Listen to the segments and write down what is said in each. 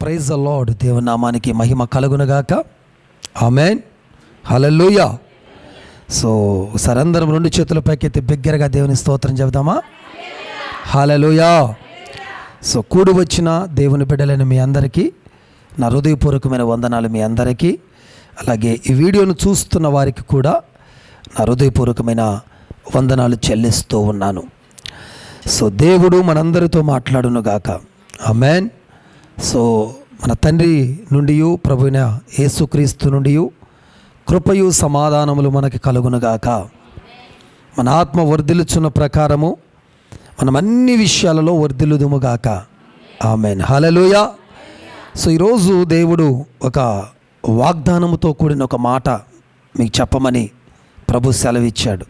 Praise the lord. దేవుని నామానికి మహిమ కలుగునుగాక. ఆమేన్. హల్లెలూయా. సో ఒకసారి అందరం రెండు చేతుల పైకెత్తి బిగ్గరగా దేవుని స్తోత్రం చెబుదామా? హల్లెలూయా. సో కూడి వచ్చిన దేవుని బిడ్డలైన మీ అందరికీ నా హృదయపూర్వకమైన వందనాలు. మీ అందరికీ, అలాగే ఈ వీడియోను చూస్తున్న వారికి కూడా నా హృదయపూర్వకమైన వందనాలు చెల్లిస్తూ ఉన్నాను. సో దేవుడు మనందరితో మాట్లాడునుగాక. ఆమేన్. సో మన తండ్రి నుండి ప్రభువైన యేసుక్రీస్తు నుండి కృపయు సమాధానములు మనకి కలుగునుగాక. మన ఆత్మ వర్ధిల్లుచున్న ప్రకారము మనం అన్ని విషయాలలో వర్ధిల్లుదుముగాక. ఆమేన్. హల్లెలూయా. సో ఈరోజు దేవుడు ఒక వాగ్దానముతో కూడిన ఒక మాట మీకు చెప్పమని ప్రభు సెలవిచ్చాడు.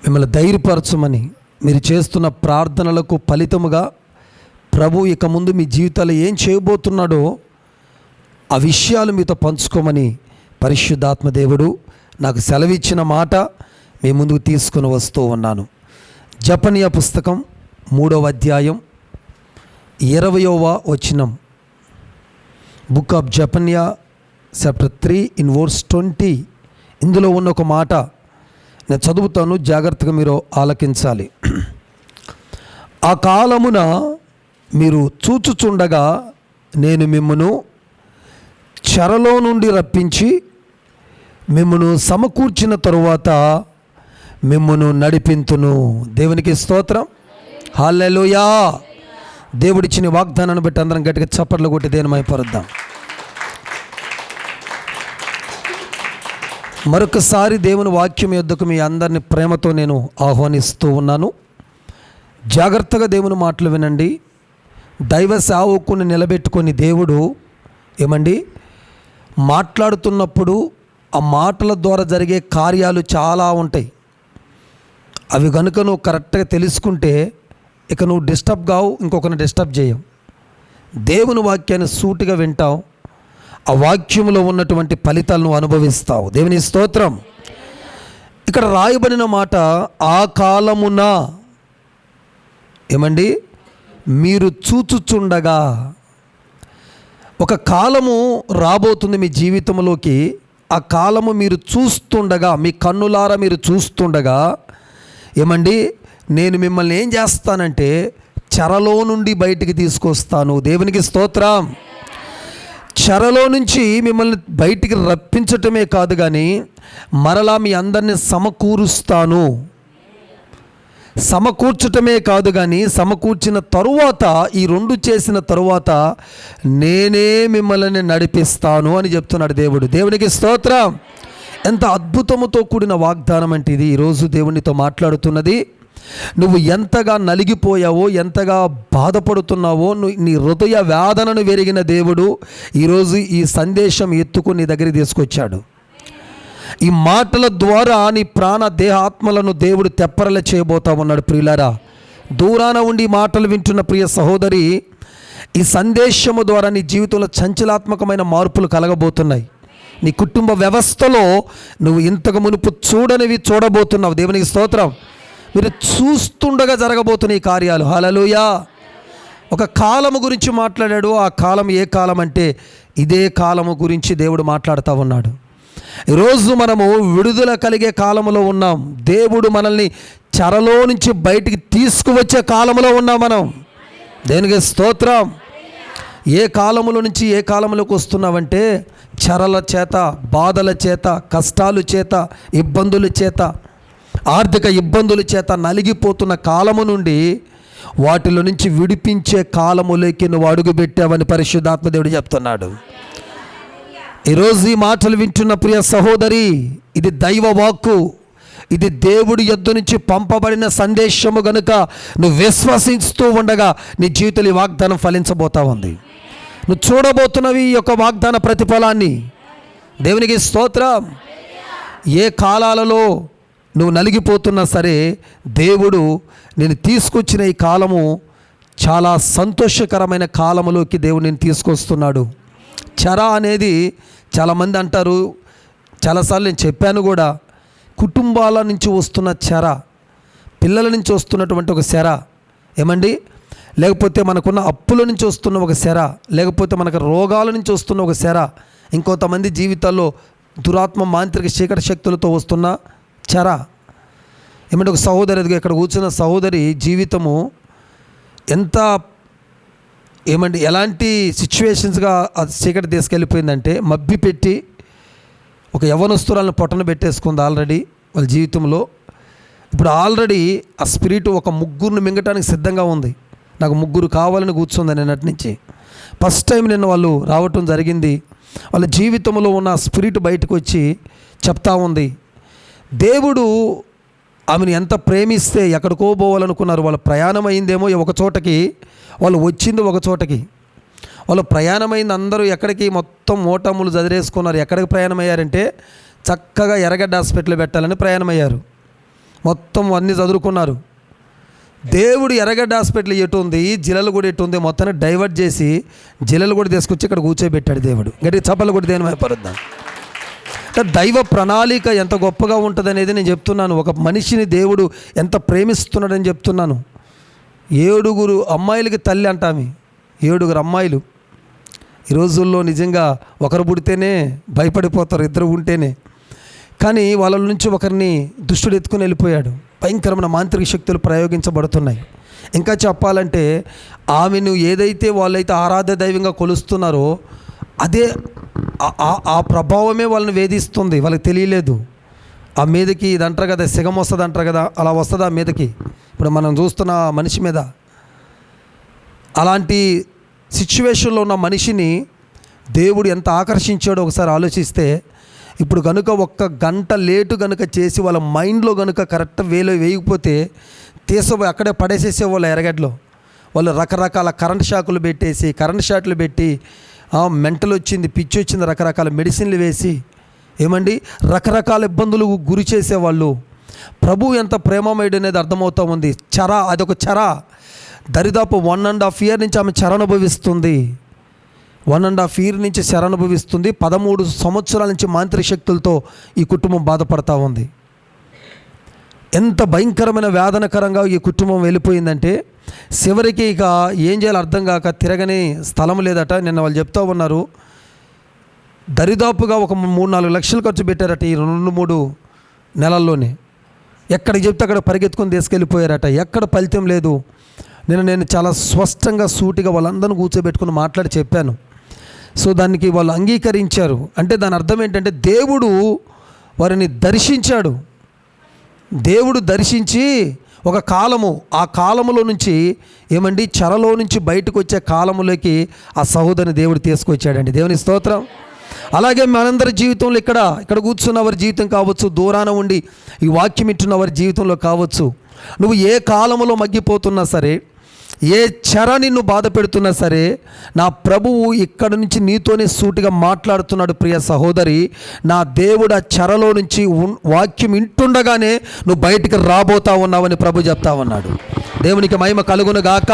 మిమ్మల్ని ధైర్యపరచమని, మీరు చేస్తున్న ప్రార్థనలకు ఫలితముగా ప్రభు ఇక ముందు మీ జీవితాలు ఏం చేయబోతున్నాడో ఆ విషయాలు మీతో పంచుకోమని పరిశుద్ధాత్మ దేవుడు నాకు సెలవిచ్చిన మాట మీ ముందుకు తీసుకుని వస్తూ ఉన్నాను. జపనియా పుస్తకం 3వ అధ్యాయం 20వ వచనం. Book of Zephaniah chapter 3:20. ఇందులో ఉన్న ఒక మాట నేను చదువుతాను, జాగ్రత్తగా మీరు ఆలకించాలి. ఆ కాలమున మీరు చూచుచుండగా నేను మిమ్మును చెరలో నుండి రప్పించి మిమ్మును సమకూర్చిన తరువాత మిమ్మును నడిపింతును. దేవునికి స్తోత్రం. హల్లెలూయా. దేవుడిచ్చిన వాగ్దానాన్ని బట్టి అందరం గట్టిగా చప్పట్లు కొట్టి దేవుని మహిమపరుద్దాం. మరొకసారి దేవుని వాక్యం యొద్దకు మీ అందరిని ప్రేమతో నేను ఆహ్వానిస్తూ ఉన్నాను. జాగ్రత్తగా దేవుని మాటలు వినండి. దైవ సేవకుని నిలబెట్టుకొని దేవుడు మాట్లాడుతున్నప్పుడు ఆ మాటల ద్వారా జరిగే కార్యాలు చాలా ఉంటాయి. అవి కనుక నువ్వు కరెక్ట్గా తెలుసుకుంటే ఇక నువ్వు డిస్టర్బ్ కావు, ఇంకొకరిని డిస్టర్బ్ చేయవు. దేవుని వాక్యాన్ని సూటిగా వింటావు, ఆ వాక్యంలో ఉన్నటువంటి ఫలితాలను అనుభవిస్తావు. దేవుని స్తోత్రం. ఇక్కడ రాయబడిన మాట ఆ కాలమున మీరు చూచుచుండగా. ఒక కాలము రాబోతుంది మీ జీవితంలోకి. ఆ కాలము మీరు చూస్తుండగా, మీ కన్నులారా మీరు చూస్తుండగా నేను మిమ్మల్ని ఏం చేస్తానంటే చెరలో నుండి బయటికి తీసుకొస్తాను. దేవునికి స్తోత్రం. చెరలో నుంచి మిమ్మల్ని బయటికి రప్పించటమే కాదు కానీ మరలా మీ అందరినీ సమకూరుస్తాను. సమకూర్చటమే కాదు కానీ సమకూర్చిన తరువాత, ఈ రెండు చేసిన తరువాత నేనే మిమ్మల్ని నడిపిస్తాను అని చెప్తున్నాడు దేవుడు. దేవునికి స్తోత్రం. ఎంత అద్భుతముతో కూడిన వాగ్దానం అంటే ఇది. ఈరోజు దేవునితో మాట్లాడుతున్నది. నువ్వు ఎంతగా నలిగిపోయావో, ఎంతగా బాధపడుతున్నావో, నీ హృదయ వేదనను వెరిగిన దేవుడు ఈరోజు ఈ సందేశం ఎత్తుకుని నీ దగ్గరికి తీసుకొచ్చాడు. ఈ మాటల ద్వారా నీ ప్రాణ దేహాత్మలను దేవుడు తెప్పరల చేయబోతా ఉన్నాడు. ప్రియులారా, దూరాన ఉండి మాటలు వింటున్న ప్రియ సహోదరి, ఈ సందేశము ద్వారా నీ జీవితంలో చంచలాత్మకమైన మార్పులు కలగబోతున్నాయి. నీ కుటుంబ వ్యవస్థలో నువ్వు ఇంతకు మునుపు చూడనివి చూడబోతున్నావు. దేవునికి స్తోత్రం. మీరు చూస్తుండగా జరగబోతున్న ఈ కార్యాలు. హల్లెలూయా. ఒక కాలము గురించి మాట్లాడాడు. ఆ కాలం ఏ కాలం అంటే ఇదే కాలము గురించి దేవుడు మాట్లాడుతూ ఉన్నాడు. ఈరోజు మనము విడుదల కలిగే కాలంలో ఉన్నాం. దేవుడు మనల్ని చెరలో నుంచి బయటికి తీసుకువచ్చే కాలంలో ఉన్నాం మనం. దేనికి స్తోత్రం. ఏ కాలములో నుంచి ఏ కాలంలోకి వస్తున్నావంటే చెరల చేత, బాధల చేత, కష్టాల చేత, ఇబ్బందుల చేత, ఆర్థిక ఇబ్బందుల చేత నలిగిపోతున్న కాలము నుండి వాటిలో నుంచి విడిపించే కాలములోకి నువ్వు అడుగుపెట్టావని పరిశుద్ధాత్మ దేవుడు చెప్తున్నాడు. ఈరోజు ఈ మాటలు వింటున్న ప్రియ సహోదరి, ఇది దైవ వాక్కు, ఇది దేవుడి యొద్ద నుంచి పంపబడిన సందేశము గనుక నువ్వు విశ్వసిస్తూ ఉండగా నీ జీవితంలో ఈ వాగ్దానం ఫలించబోతా ఉంది. నువ్వు చూడబోతున్నవి ఈ యొక్క వాగ్దాన ప్రతిఫలాన్ని. దేవునికి స్తోత్రం. ఏ కాలాలలో నువ్వు నలిగిపోతున్నా సరే దేవుడు నేను తీసుకొచ్చిన ఈ కాలము చాలా సంతోషకరమైన కాలములోకి దేవుడు నేను తీసుకొస్తున్నాడు. చెర అనేది చాలామంది అంటారు, చాలాసార్లు నేను చెప్పాను కూడా, కుటుంబాల నుంచి వస్తున్న చెర, పిల్లల నుంచి వస్తున్నటువంటి ఒక చెర లేకపోతే మనకున్న అప్పుల నుంచి వస్తున్న ఒక శర, లేకపోతే మనకు రోగాల నుంచి వస్తున్న ఒక శర, ఇంకొంతమంది జీవితాల్లో దురాత్మ మాంత్రిక చీకటి శక్తులతో వస్తున్న చెర. ఏమంటే ఒక సహోదరి, ఇక్కడ కూర్చున్న సహోదరి జీవితము ఎంత ఎలాంటి సిచ్యువేషన్స్గా ఆ చీకటి తీసుకెళ్ళిపోయిందంటే, మబ్బి పెట్టి ఒక యవ్వనస్తురాలను పొట్టన పెట్టేసుకుంది ఆల్రెడీ వాళ్ళ జీవితంలో. ఇప్పుడు ఆల్రెడీ ఆ స్పిరిట్ ఒక ముగ్గురిని మింగటానికి సిద్ధంగా ఉంది. నాకు ముగ్గురు కావాలని కూర్చుంది నిన్నటి నుంచి. ఫస్ట్ టైం నిన్న వాళ్ళు రావటం జరిగింది. వాళ్ళ జీవితంలో ఉన్న స్పిరిట్ బయటకు వచ్చి చెప్తా ఉంది, దేవుడు ఆమెను ఎంత ప్రేమిస్తే ఎక్కడికో పోవాలనుకున్నారు. వాళ్ళ ప్రయాణం అయిందేమో ఒక చోటకి, వాళ్ళు వచ్చింది ఒక చోటకి. వాళ్ళు ప్రయాణమైంది అందరూ ఎక్కడికి, మొత్తం మోటములు చదిరేసుకున్నారు. ఎక్కడికి ప్రయాణం అయ్యారంటే చక్కగా ఎర్రగడ్డ హాస్పిటల్ పెట్టాలని ప్రయాణం అయ్యారు. మొత్తం అన్నీ చదువుకున్నారు. దేవుడు ఎర్రగడ్డ హాస్పిటల్ ఎటు ఉంది, జిల్లలు కూడా ఎటు ఉంది, మొత్తాన్ని డైవర్ట్ చేసి జిల్లలు కూడా తీసుకొచ్చి ఇక్కడ కూర్చోబెట్టాడు దేవుడు. గట్టి చప్పలు కూడా దేని పరుద్దాం. దైవ ప్రణాళిక ఎంత గొప్పగా ఉంటుంది అనేది నేను చెప్తున్నాను. ఒక మనిషిని దేవుడు ఎంత ప్రేమిస్తున్నాడని చెప్తున్నాను. 7 అమ్మాయిలకి తల్లి అంటామి, 7 అమ్మాయిలు. ఈ రోజుల్లో నిజంగా ఒకరు పుడితేనే భయపడిపోతారు, 2 ఉంటేనే. కానీ వాళ్ళ నుంచి ఒకరిని దుష్టుడు ఎత్తుకుని వెళ్ళిపోయాడు. భయంకరమైన మాంత్రిక శక్తులు ప్రయోగించబడుతున్నాయి. ఇంకా చెప్పాలంటే ఆమెను ఏదైతే వాళ్ళైతే ఆరాధ్య దైవంగా కొలుస్తున్నారో అదే ఆ ప్రభావమే వాళ్ళని వేధిస్తుంది. వాళ్ళకి తెలియలేదు. ఆ మీదకి ఇది అంటారు కదా, సిగం వస్తుంది అంటారు కదా, అలా వస్తుంది ఆ మీదకి. ఇప్పుడు మనం చూస్తున్న మనిషి మీద అలాంటి సిచ్యువేషన్లో ఉన్న మనిషిని దేవుడు ఎంత ఆకర్షించాడో ఒకసారి ఆలోచిస్తే, ఇప్పుడు కనుక 1 గంట లేటు కనుక చేసి వాళ్ళ మైండ్లో కనుక కరెక్ట్ వేలో వేయకపోతే తీసుకోపోయి అక్కడే పడేసేసేవాళ్ళు ఎర్రగడ్డలో. వాళ్ళు రకరకాల కరెంట్ షాకులు పెట్టేసి, కరెంట్ షాట్లు పెట్టి, మెంటల్ వచ్చింది, పిచ్చి వచ్చింది, రకరకాల మెడిసిన్లు వేసి రకరకాల ఇబ్బందులు గురి చేసేవాళ్ళు. ప్రభు ఎంత ప్రేమమయుడు అనేది అర్థమవుతూ ఉంది. చెర, అదొక చెర. దరిదాపు 1.5 year నుంచి ఆమె చెర అనుభవిస్తుంది. 1.5 year నుంచి చెర అనుభవిస్తుంది. 13 సంవత్సరాల నుంచి మాంత్రిక శక్తులతో ఈ కుటుంబం బాధపడతా ఉంది. ఎంత భయంకరమైన వేదనకరంగా ఈ కుటుంబం వెళ్ళిపోయిందంటే చివరికి ఇక ఏం చేయాలో అర్థం కాక తిరగని స్థలం లేదట. నిన్న వాళ్ళు చెప్తూ ఉన్నారు, దరిదాపుగా ఒక 3-4 లక్షలు ఖర్చు పెట్టారట ఈ 2-3 నెలల్లోనే. ఎక్కడికి చెప్తే అక్కడ పరిగెత్తుకొని తీసుకెళ్ళిపోయారట. ఎక్కడ ఫలితం లేదు. నేను చాలా స్పష్టంగా సూటిగా వాళ్ళందరినీ కూర్చోబెట్టుకుని మాట్లాడి చెప్పాను. సో దానికి వాళ్ళు అంగీకరించారు. అంటే దాని అర్థం ఏంటంటే దేవుడు వారిని దర్శించాడు. దేవుడు దర్శించి ఒక కాలము, ఆ కాలములో నుంచి చెరలో నుంచి బయటకు వచ్చే కాలములోకి ఆ సహోదరిని దేవుడు తీసుకొచ్చాడండి. దేవుని స్తోత్రం. అలాగే మనందరి జీవితంలో ఇక్కడ కూర్చున్న వారి జీవితం కావచ్చు, దూరాన ఉండి ఈ వాక్యం ఇట్టున్న వారి జీవితంలో కావచ్చు, నువ్వు ఏ కాలములో మగ్గిపోతున్నా సరే, ఏ చెర నిన్ను బాధ పెడుతున్నా సరే, నా ప్రభువు ఇక్కడ నుంచి నీతోనే సూటిగా మాట్లాడుతున్నాడు. ప్రియ సహోదరి, నా దేవుడు ఆ చెరలో నుంచి వాక్యం వింటుండగానే నువ్వు బయటికి రాబోతా ఉన్నావని ప్రభు చెప్తా ఉన్నాడు. దేవునికి మహిమ కలుగును గాక.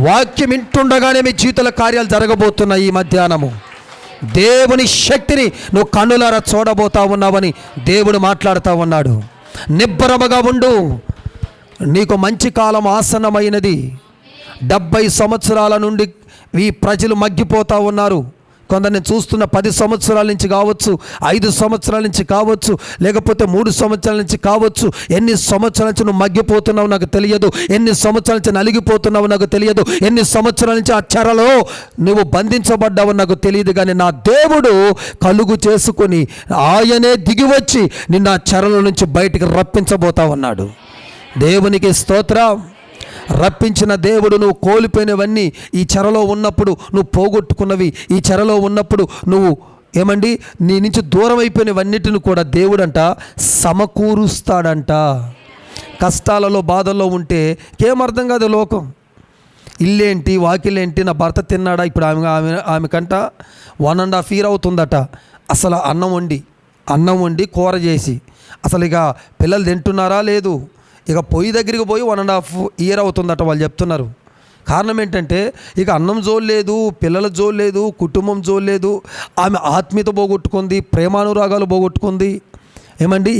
వాక్యం వింటుండగానే మీ జీవితాల కార్యాలు జరగబోతున్నాయి. ఈ మధ్యాహ్నము దేవుని శక్తిని నువ్వు కన్నులారా చూడబోతా ఉన్నావని దేవుడు మాట్లాడుతూ ఉన్నాడు. నిబ్బరముగా ఉండు, నీకు మంచి కాలం ఆసన్నమైనది. 70 సంవత్సరాల నుండి ఈ ప్రజలు మగ్గిపోతూ ఉన్నారు. కొందరిని చూస్తున్న 10 సంవత్సరాల నుంచి కావచ్చు, 5 సంవత్సరాల నుంచి కావచ్చు, లేకపోతే 3 సంవత్సరాల నుంచి కావచ్చు. ఎన్ని సంవత్సరాల నుంచి నువ్వు మగ్గిపోతున్నావు నాకు తెలియదు. ఎన్ని సంవత్సరాల నుంచి నలిగిపోతున్నావు నాకు తెలియదు. ఎన్ని సంవత్సరాల నుంచి ఆ చెరలో నువ్వు బంధించబడ్డావు నాకు తెలియదు. కానీ నా దేవుడు కలుగు చేసుకుని ఆయనే దిగివచ్చి నిన్ను ఆ చెరలో నుంచి బయటికి రప్పించబోతా ఉన్నాడు. దేవునికి స్తోత్రం. రప్పించిన దేవుడు నువ్వు కోల్పోయినవన్నీ ఈ చెరలో ఉన్నప్పుడు నువ్వు పోగొట్టుకున్నవి, ఈ చెరలో ఉన్నప్పుడు నువ్వు నీ నుంచి దూరం అయిపోయినవన్నిటిని కూడా దేవుడంట సమకూరుస్తాడంట. కష్టాలలో బాధల్లో ఉంటే ఏమర్థం కాదు లోకం. ఇల్లేంటి, వాకిలేంటి, నా భర్త తిన్నాడా? ఇప్పుడు ఆమెకంట 1.5 year అవుతుందట అసలు అన్నం వండి కూర చేసి. అసలు ఇక పిల్లలు తింటున్నారా లేదు. ఇక పొయ్యి దగ్గరికి పోయి 1.5 year అవుతుందట వాళ్ళు చెప్తున్నారు. కారణం ఏంటంటే ఇక అన్నం జోలేదు, పిల్లల జోలేదు, కుటుంబం జోలేదు. ఆమె ఆత్మీయత పోగొట్టుకుంది, ప్రేమానురాగాలు పోగొట్టుకుంది.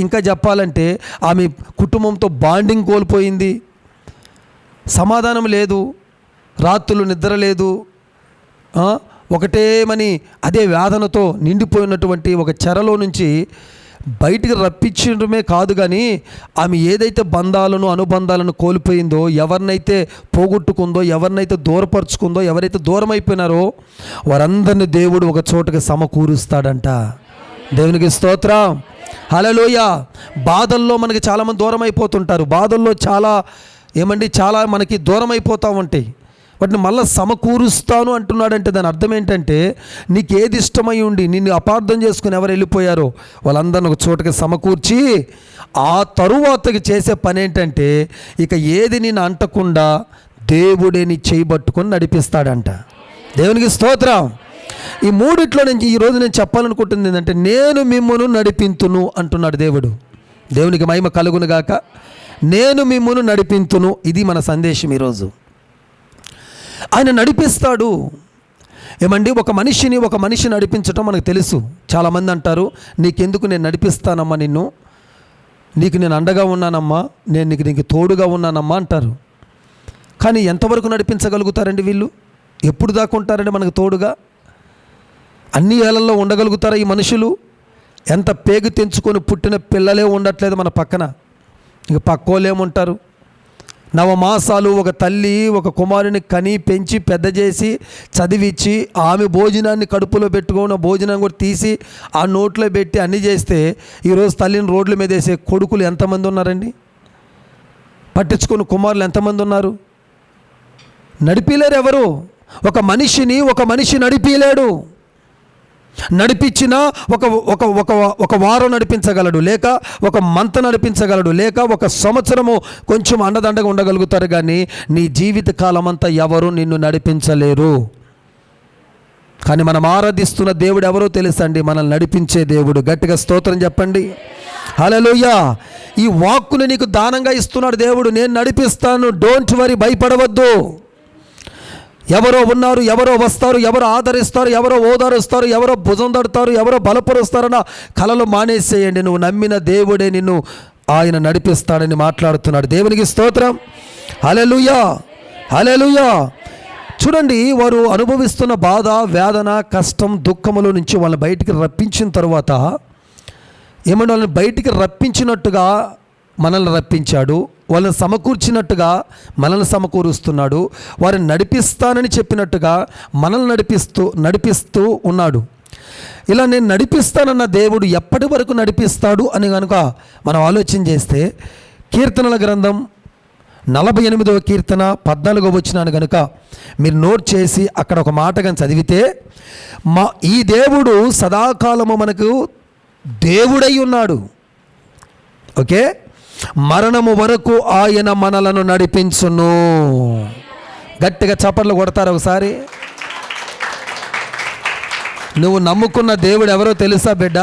ఇంకా చెప్పాలంటే ఆమె కుటుంబంతో బాండింగ్ కోల్పోయింది. సమాధానం లేదు. రాత్రులు నిద్ర లేదు, ఒకటేమని అదే వేదనతో నిండిపోయినటువంటి ఒక చెరలో నుంచి బయటికి రప్పించడమే కాదు, కానీ ఆమె ఏదైతే బంధాలను అనుబంధాలను కోల్పోయిందో, ఎవరినైతే పోగొట్టుకుందో, ఎవరినైతే దూరపరుచుకుందో, ఎవరైతే దూరం అయిపోయినారో వారందరినీ దేవుడు ఒక చోటకి సమకూరుస్తాడంట. దేవునికి స్తోత్రం, హల్లెలూయ. బాధల్లో మనకి చాలామంది దూరం అయిపోతుంటారు. బాధల్లో చాలా మనకి దూరం అయిపోతూ ఉంటాయి. వాటిని మళ్ళీ సమకూరుస్తాను అంటున్నాడంటే దాని అర్థం ఏంటంటే, నీకు ఏది ఇష్టమై ఉండి నిన్ను అపార్థం చేసుకుని ఎవరు వెళ్ళిపోయారో వాళ్ళందరిని ఒక చోటకి సమకూర్చి ఆ తరువాతకి చేసే పని ఏంటంటే, ఇక ఏది నేను అంటకుండా దేవుడే నీ చేయబట్టుకొని నడిపిస్తాడంట. దేవునికి స్తోత్రం. ఈ మూడిట్లో నుంచి ఈరోజు నేను చెప్పాలనుకుంటుంది ఏంటంటే, నేను మిమ్మును నడిపింతును అంటున్నాడు దేవుడు. దేవునికి మహిమ కలుగును గాక. నేను మిమ్మును నడిపింతును, ఇది మన సందేశం ఈరోజు. ఆయన నడిపిస్తాడు. ఏమండి, ఒక మనిషి నడిపించటం మనకు తెలుసు. చాలామంది అంటారు, నీకెందుకు, నేను నడిపిస్తానమ్మా నిన్ను, నీకు నేను అండగా ఉన్నానమ్మా, నేను నీకు తోడుగా ఉన్నానమ్మా అంటారు. కానీ ఎంతవరకు నడిపించగలుగుతారండి వీళ్ళు? ఎప్పుడు దాకా ఉంటారండి మనకు తోడుగా? అన్ని ఏళ్లలో ఉండగలుగుతారా ఈ మనుషులు? ఎంత పేగు తెంచుకొని పుట్టిన పిల్లలే ఉండట్లేదు మన పక్కన, ఇక పక్కోళ్ళేముంటారు? నవమాసాలు ఒక తల్లి ఒక కుమారుని కని పెంచి పెద్ద చేసి చదివించి ఆమె భోజనాన్ని కడుపులో పెట్టుకున్న భోజనం కూడా తీసి ఆ నోట్లో పెట్టి అన్నీ చేస్తే ఈరోజు తల్లిని రోడ్ల మీద వేసే కొడుకులు ఎంతమంది ఉన్నారండి? పట్టించుకున్న కుమారులు ఎంతమంది ఉన్నారు? నడిపిలేరు ఎవరు. ఒక మనిషి నడిపిలేడు. నడిపించినా ఒక వారం నడిపించగలడు, లేక ఒక మంత్ నడిపించగలడు, లేక ఒక సంవత్సరము కొంచెం అండదండగా ఉండగలుగుతారు, కానీ నీ జీవిత కాలం అంతా ఎవరు నిన్ను నడిపించలేరు. కానీ మనం ఆరాధిస్తున్న దేవుడు ఎవరో తెలుసండి? మనల్ని నడిపించే దేవుడు. గట్టిగా స్తోత్రం చెప్పండి, హల్లెలూయా. ఈ వాక్కుని నీకు దానంగా ఇస్తున్నాడు దేవుడు. నేను నడిపిస్తాను, డోంట్ వరీ, భయపడవద్దు. ఎవరో ఉన్నారు, ఎవరో వస్తారు, ఎవరో ఆదరిస్తారు, ఎవరో ఓదారుస్తారు, ఎవరో భుజం తడతారు, ఎవరో బలపరుస్తారన్న కలలు మానేసేయండి. నువ్వు నమ్మిన దేవుడే నిన్ను ఆయన నడిపిస్తాడని మాట్లాడుతున్నాడు. దేవునికి స్తోత్రం, హల్లెలూయా, హల్లెలూయా. చూడండి, వారు అనుభవిస్తున్న బాధ, వేదన, కష్టం, దుఃఖముల నుంచి వాళ్ళని బయటికి రప్పించిన తర్వాత ఏమంటే వాళ్ళని బయటికి రప్పించినట్టుగా మనల్ని రప్పించాడు, వాళ్ళని సమకూర్చినట్టుగా మనల్ని సమకూరుస్తున్నాడు, వారిని నడిపిస్తానని చెప్పినట్టుగా మనల్ని నడిపిస్తూ ఉన్నాడు. ఇలా నేను నడిపిస్తానన్న దేవుడు ఎప్పటి వరకు నడిపిస్తాడు అని కనుక మనం ఆలోచన చేస్తే, కీర్తనల గ్రంథం 48వ కీర్తన 14వ వచనాన్ని కనుక మీరు నోట్ చేసి అక్కడ ఒక మాట కానీ చదివితే, ఈ దేవుడు సదాకాలము మనకు దేవుడై ఉన్నాడు. ఓకే, మరణము వరకు ఆయన మనలను నడిపించును. గట్టిగా చప్పట్లు కొడతారు ఒకసారి. నువ్వు నమ్ముకున్న దేవుడు ఎవరో తెలుసా బిడ్డ?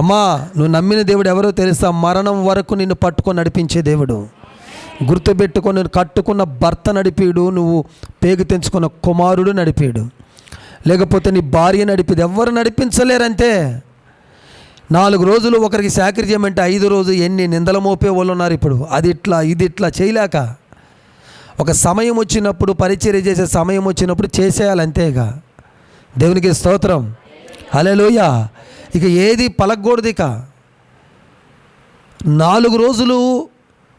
అమ్మా, నువ్వు నమ్మిన దేవుడు ఎవరో తెలుసా? మరణం వరకు నిన్ను పట్టుకొని నడిపించే దేవుడు. గుర్తుపెట్టుకొని, కట్టుకున్న భర్త నడిపీడు, నువ్వు పేగు తెంచుకున్న కుమారుడు నడిపీడు, లేకపోతే నీ భార్య నడిపేది. ఎవరు నడిపించలేరంతే. 4 రోజులు ఒకరికి చాకరీ చేయమంటే 5 రోజు ఎన్ని నిందల మోపే వాళ్ళు ఉన్నారు ఇప్పుడు. అది ఇట్లా ఇది ఇట్లా చేయలేక, ఒక సమయం వచ్చినప్పుడు, పరిచర్య చేసే సమయం వచ్చినప్పుడు చేసేయాలి అంతేగా. దేవునికి స్తోత్రం, హల్లెలూయా. ఇక ఏది పలకూడదు. ఇక 4 రోజులు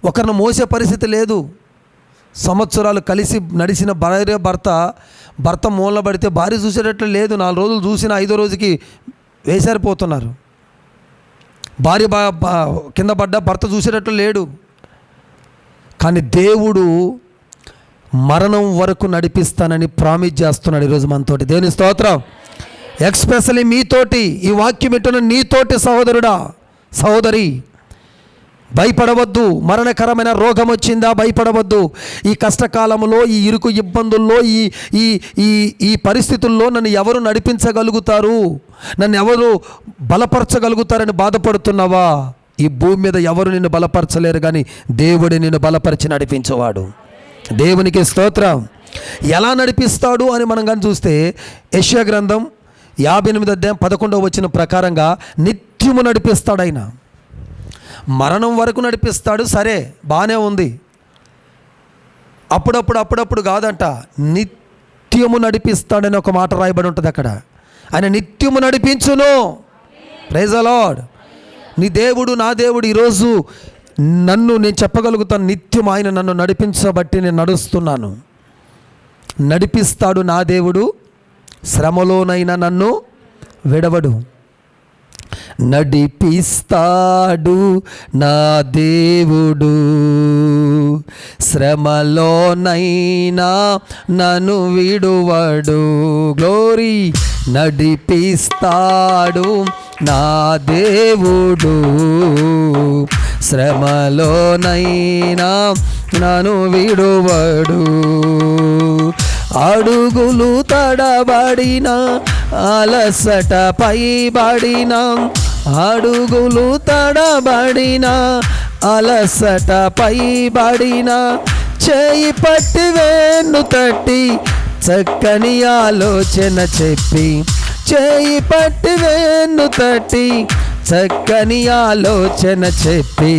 ఒకరిని మోసే పరిస్థితి లేదు. సంవత్సరాలు కలిసి నడిచిన భర్త మూలన పడితే భార్య చూసేటట్లు లేదు. 4 రోజులు చూసిన 5వ రోజుకి వేసారిపోతున్నారు. భార్య కింద పడ్డ భర్త చూసేటట్లు లేడు. కానీ దేవుడు మరణం వరకు నడిపిస్తానని ప్రామిస్ చేస్తున్నాడు ఈరోజు మనతోటి. దేవుని స్తోత్రం. ఎక్స్పెషల్లీ మీతోటి ఈ వాక్యం ఇటున్న నీతోటి సహోదరుడా, సహోదరి, భయపడవద్దు. మరణకరమైన రోగం వచ్చిందా? భయపడవద్దు. ఈ కష్టకాలంలో, ఈ ఇరుకు ఇబ్బందుల్లో, ఈ పరిస్థితుల్లో నన్ను ఎవరు నడిపించగలుగుతారు, నన్ను ఎవరు బలపరచగలుగుతారని బాధపడుతున్నావా? ఈ భూమి మీద ఎవరు నిన్ను బలపరచలేరు, కానీ దేవుడే నిన్ను బలపరిచి నడిపించేవాడు. దేవునికి స్తోత్రం. ఎలా నడిపిస్తాడు అని మనం కానీ చూస్తే, యెషయా గ్రంథం 58వ అధ్యాయం 11వ వచనం ప్రకారంగా నిత్యము నడిపిస్తాడు ఆయన. మరణం వరకు నడిపిస్తాడు, సరే బాగానే ఉంది. అప్పుడప్పుడు కాదంట, నిత్యము నడిపిస్తాడని ఒక మాట రాయబడి ఉంటుంది అక్కడ. ఆయన నిత్యము నడిపించును. Praise the Lord. నీ దేవుడు, నా దేవుడు ఈరోజు నేను చెప్పగలుగుతాను, నిత్యం ఆయన నన్ను నడిపించబట్టి నేను నడుస్తున్నాను. నడిపిస్తాడు నా దేవుడు, శ్రమలోనైనా నన్ను విడవడు. నడిపిస్తాడు నా దేవుడు, శ్రమలోనైనా నన్ను విడువడు. గ్లోరీ. నడిపిస్తాడు నా దేవుడు, శ్రమలోనైనా నన్ను విడువడు. అడుగులు తడబడిన, అలసట పైబడిన, అడుగులు తడబడిన, అలసట పైబడిన, చేయి పట్టి వేణు తట్టి చక్కని ఆలోచన చెప్పి, చేయి పట్టి వేణు తట్టి చక్కని ఆలోచన చెప్పి,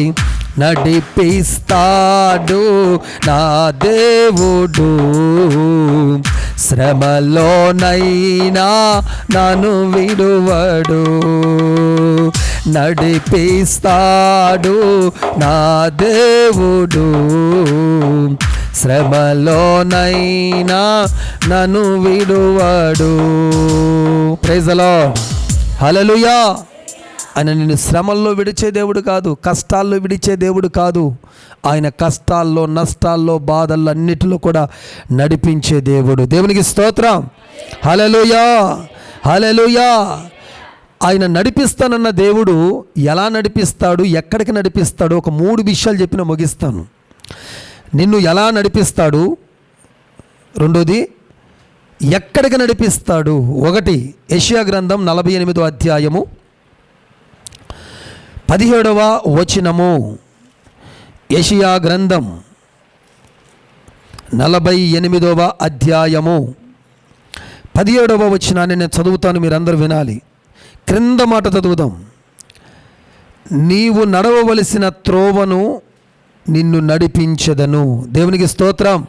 నడిపిస్తాడు నా దేవుడు, శ్రమలోనైనా నన్ను విడువడు. నడిపిస్తాడు నా దేవుడు, శ్రమలోనైనా నన్ను విడువడు. Praise the Lord. హల్లెలూయా. ఆయన నిన్ను శ్రమల్లో విడిచే దేవుడు కాదు, కష్టాల్లో విడిచే దేవుడు కాదు. ఆయన కష్టాల్లో, నష్టాల్లో, బాధల్లో అన్నిటిలో కూడా నడిపించే దేవుడు. దేవునికి స్తోత్రం. హల్లెలూయా, హల్లెలూయా. ఆయన నడిపిస్తానన్న దేవుడు ఎలా నడిపిస్తాడు, ఎక్కడికి నడిపిస్తాడు, ఒక 3 విషయాలు చెప్పిన ముగిస్తాను. నిన్ను ఎలా నడిపిస్తాడు, రెండోది ఎక్కడికి నడిపిస్తాడు. 1 యెషయా గ్రంథం 48వ అధ్యాయము 17వ వచనము. యెషయా గ్రంథం 48వ అధ్యాయము 17వ వచనాన్ని నేను చదువుతాను, మీరందరూ వినాలి. క్రింద మాట చదువుదాం. నీవు నడవవలసిన త్రోవను నిన్ను నడిపించెదను. దేవునికి స్తోత్రం.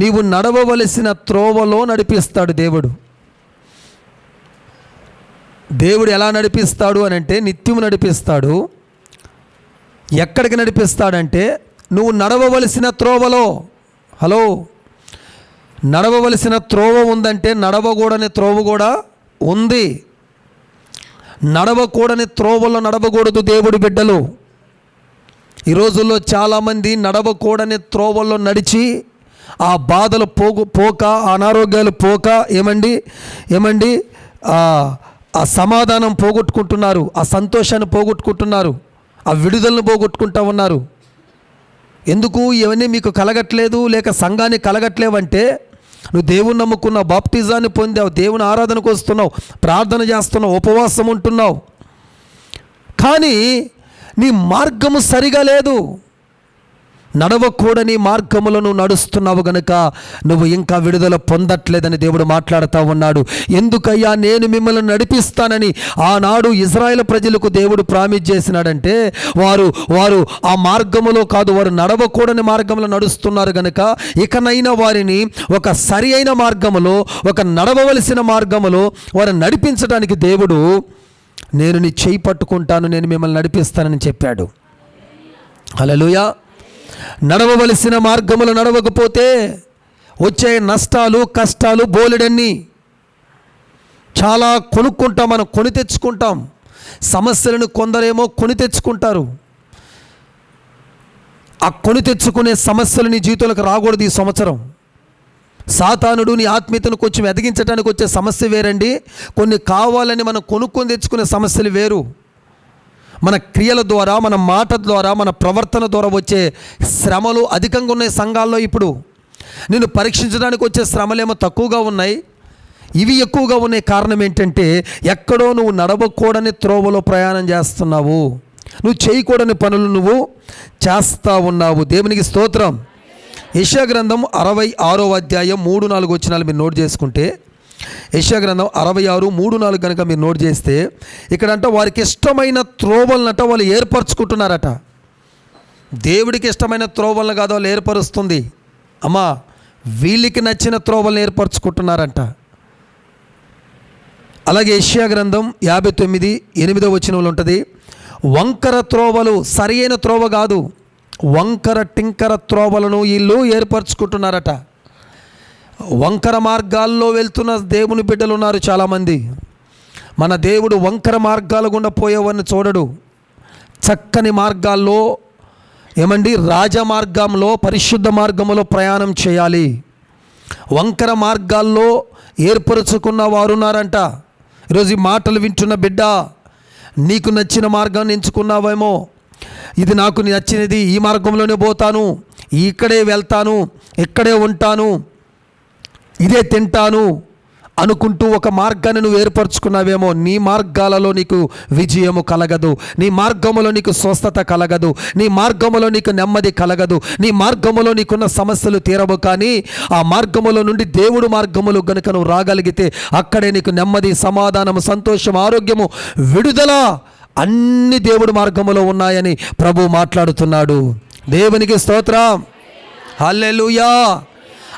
నీవు నడవవలసిన త్రోవలో నడిపిస్తాడు దేవుడు. దేవుడు ఎలా నడిపిస్తాడు అని అంటే నిత్యము నడిపిస్తాడు. ఎక్కడికి నడిపిస్తాడంటే నువ్వు నడవవలసిన త్రోవలో. హలో, నడవవలసిన త్రోవ ఉందంటే నడవకూడని త్రోవ కూడా ఉంది. నడవకూడని త్రోవలో నడవకూడదు దేవుడి బిడ్డలు. ఈ రోజుల్లో చాలామంది నడవకూడని త్రోవల్లో నడిచి ఆ బాధలు పోక, అనారోగ్యాలు పోక, ఏమండి ఆ సమాధానం పోగొట్టుకుంటున్నారు, ఆ సంతోషాన్ని పోగొట్టుకుంటున్నారు, ఆ విడుదలను పోగొట్టుకుంటూ ఉన్నారు. ఎందుకు ఇవన్నీ మీకు కలగట్లేదు, లేక సంఘాన్ని కలగట్లేవంటే నువ్వు దేవుని నమ్ముకున్నావు, బాప్టిజాన్ని పొందావు, దేవుని ఆరాధనకు వస్తున్నావు, ప్రార్థన చేస్తున్నావు, ఉపవాసం ఉంటున్నావు, కానీ నీ మార్గము సరిగా లేదు. నడవకూడని మార్గములో నువ్వు నడుస్తున్నావు గనుక నువ్వు ఇంకా విడుదల పొందట్లేదని దేవుడు మాట్లాడుతూ ఉన్నాడు. ఎందుకయ్యా నేను మిమ్మల్ని నడిపిస్తానని ఆనాడు ఇజ్రాయేల్ ప్రజలకు దేవుడు ప్రామిస్ చేసినాడంటే వారు ఆ మార్గములో కాదు, వారు నడవకూడని మార్గంలో నడుస్తున్నారు గనుక ఇకనైనా వారిని ఒక సరి అయిన మార్గములో, ఒక నడవవలసిన మార్గములో వారు నడిపించడానికి దేవుడు నేను నీ చేయి పట్టుకుంటాను, నేను మిమ్మల్ని నడిపిస్తానని చెప్పాడు. హల్లెలూయా. నడవవలసిన మార్గములు నడవకపోతే వచ్చే నష్టాలు, కష్టాలు బోలెడన్ని. చాలా కొనుక్కుంటాం, మనం కొని తెచ్చుకుంటాం సమస్యలను. కొందరేమో కొని తెచ్చుకుంటారు. ఆ కొని తెచ్చుకునే సమస్యలు నీ జీవితంలోకి రాకూడదు ఈ సంవత్సరం. సాతానుడు నీ ఆత్మీయతను కొంచెం ఎదిగించడానికి వచ్చే సమస్య వేరండి, కొన్ని కావాలని మనం కొనుక్కొని తెచ్చుకునే సమస్యలు వేరు. మన క్రియల ద్వారా, మన మాట ద్వారా, మన ప్రవర్తన ద్వారా వచ్చే శ్రమలు అధికంగా ఉన్నాయి సంఘాల్లో. ఇప్పుడు నేను పరీక్షించడానికి వచ్చే శ్రమలేమో తక్కువగా ఉన్నాయి, ఇవి ఎక్కువగా ఉన్నాయి. కారణం ఏంటంటే ఎక్కడో నువ్వు నడవకూడని త్రోవలో ప్రయాణం చేస్తున్నావు, నువ్వు చేయకూడని పనులు నువ్వు చేస్తూ ఉన్నావు. దేవునికి స్తోత్రం. యెషయా గ్రంథం 66వ అధ్యాయం 3-4 వచనాలు మీరు నోట్ చేసుకుంటే, యెషయా గ్రంథం 66:3-4 కనుక మీరు నోట్ చేస్తే ఇక్కడంట వారికి ఇష్టమైన త్రోవలనట వాళ్ళు ఏర్పరచుకుంటున్నారట. దేవుడికి ఇష్టమైన త్రోవలను కాదు వాళ్ళు ఏర్పరుస్తుంది. అమ్మా వీళ్ళకి నచ్చిన త్రోవలను ఏర్పరచుకుంటున్నారంట. అలాగే యెషయా గ్రంథం 59:8 ఉంటుంది, వంకర త్రోవలు, సరి అయిన త్రోవ కాదు, వంకర టింకర త్రోవలను వీళ్ళు ఏర్పరచుకుంటున్నారట. వంకర మార్గాల్లో వెళ్తున్న దేవుని బిడ్డలు ఉన్నారు చాలామంది. మన దేవుడు వంకర మార్గాల గుండా పోయేవారిని చూడడు. చక్కని మార్గాల్లో రాజమార్గంలో, పరిశుద్ధ మార్గంలో ప్రయాణం చేయాలి. వంకర మార్గాల్లో ఏర్పరచుకున్న వారు ఉన్నారంట. ఈరోజు ఈ మాటలు వింటున్న బిడ్డ, నీకు నచ్చిన మార్గాన్ని ఎంచుకున్నావేమో. ఇది నాకు నచ్చినది, ఈ మార్గంలోనే పోతాను, ఇక్కడే వెళ్తాను, ఇక్కడే ఉంటాను, ఇదే తింటాను అనుకుంటూ ఒక మార్గాన్ని నువ్వు ఏర్పరచుకున్నావేమో. నీ మార్గాలలో నీకు విజయము కలగదు, నీ మార్గములో నీకు స్వస్థత కలగదు, నీ మార్గములో నీకు నెమ్మది కలగదు, నీ మార్గములో నీకున్న సమస్యలు తీరవు. కానీ ఆ మార్గములో నుండి దేవుడు మార్గములు గనుక నువ్వు రాగలిగితే అక్కడే నీకు నెమ్మది, సమాధానము, సంతోషం, ఆరోగ్యము, విడుదల అన్ని దేవుడు మార్గములో ఉన్నాయని ప్రభు మాట్లాడుతున్నాడు. దేవునికి స్తోత్రం, హల్లెలూయా.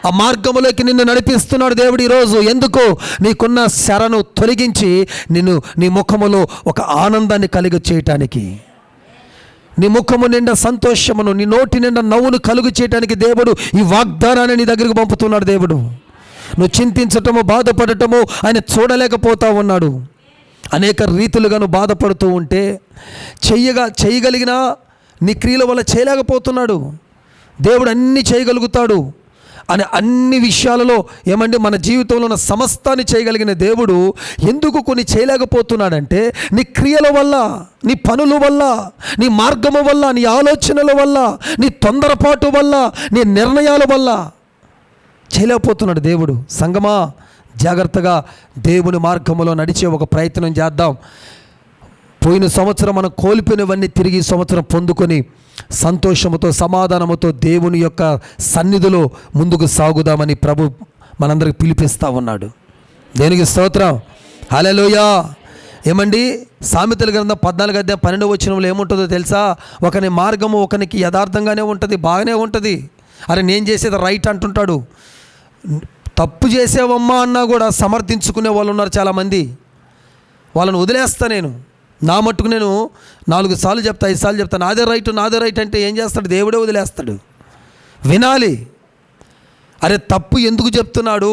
ఆ మార్గములోకి నిన్ను నడిపిస్తున్నాడు దేవుడు ఈరోజు. ఎందుకు? నీకున్న శరను తొలగించి నీ ముఖములో ఒక ఆనందాన్ని కలుగ చేయటానికి, నీ ముఖము నిండా సంతోషమును, నీ నోటి నిండా నవ్వును కలుగు చేయటానికి దేవుడు ఈ వాగ్దానాన్ని నీ దగ్గరికి పంపుతున్నాడు. దేవుడు నువ్వు చింతించటము, బాధపడటము ఆయన చూడలేకపోతా ఉన్నాడు. అనేక రీతులుగా నువ్వు బాధపడుతూ ఉంటే చేయగలిగిన నీ క్రియల వల్ల చేయలేకపోతున్నాడు. దేవుడు అన్నీ చేయగలుగుతాడు అని అన్ని విషయాలలో మన జీవితంలో ఉన్న సమస్తాన్ని చేయగలిగిన దేవుడు ఎందుకు కొన్ని చేయలేకపోతున్నాడంటే నీ క్రియల వల్ల, నీ పనుల వల్ల, నీ మార్గము వల్ల, నీ ఆలోచనల వల్ల, నీ తొందరపాటు వల్ల, నీ నిర్ణయాల వల్ల చేయలేకపోతున్నాడు దేవుడు. సంగమా, జాగ్రత్తగా దేవుని మార్గంలో నడిచే ఒక ప్రయత్నం చేద్దాం. పోయిన సంవత్సరం మనం కోల్పోయినవన్నీ తిరిగి సంవత్సరం పొందుకొని సంతోషముతో, సమాధానముతో దేవుని యొక్క సన్నిధిలో ముందుకు సాగుదామని ప్రభు మనందరికి పిలిపిస్తూ ఉన్నాడు. దేనికి స్తోత్రం, హల్లెలూయా. సామెతల గ్రంథం 14:12 ఏముంటుందో తెలుసా? ఒకని మార్గము ఒకనికి యథార్థంగానే ఉంటుంది, బాగానే ఉంటుంది. అరే నేను చేసేది రైట్ అంటుంటాడు. తప్పు చేసేవమ్మా అన్నా కూడా సమర్థించుకునే వాళ్ళు ఉన్నారు చాలామంది. వాళ్ళని వదిలేస్తా నేను. నా మట్టుకు నేను 4 సార్లు చెప్తా, 5 సార్లు చెప్తా, నాదే రైట్ అంటే ఏం చేస్తాడు? దేవుడే వదిలేస్తాడు. వినాలి. అరే తప్పు ఎందుకు చెప్తున్నాడు,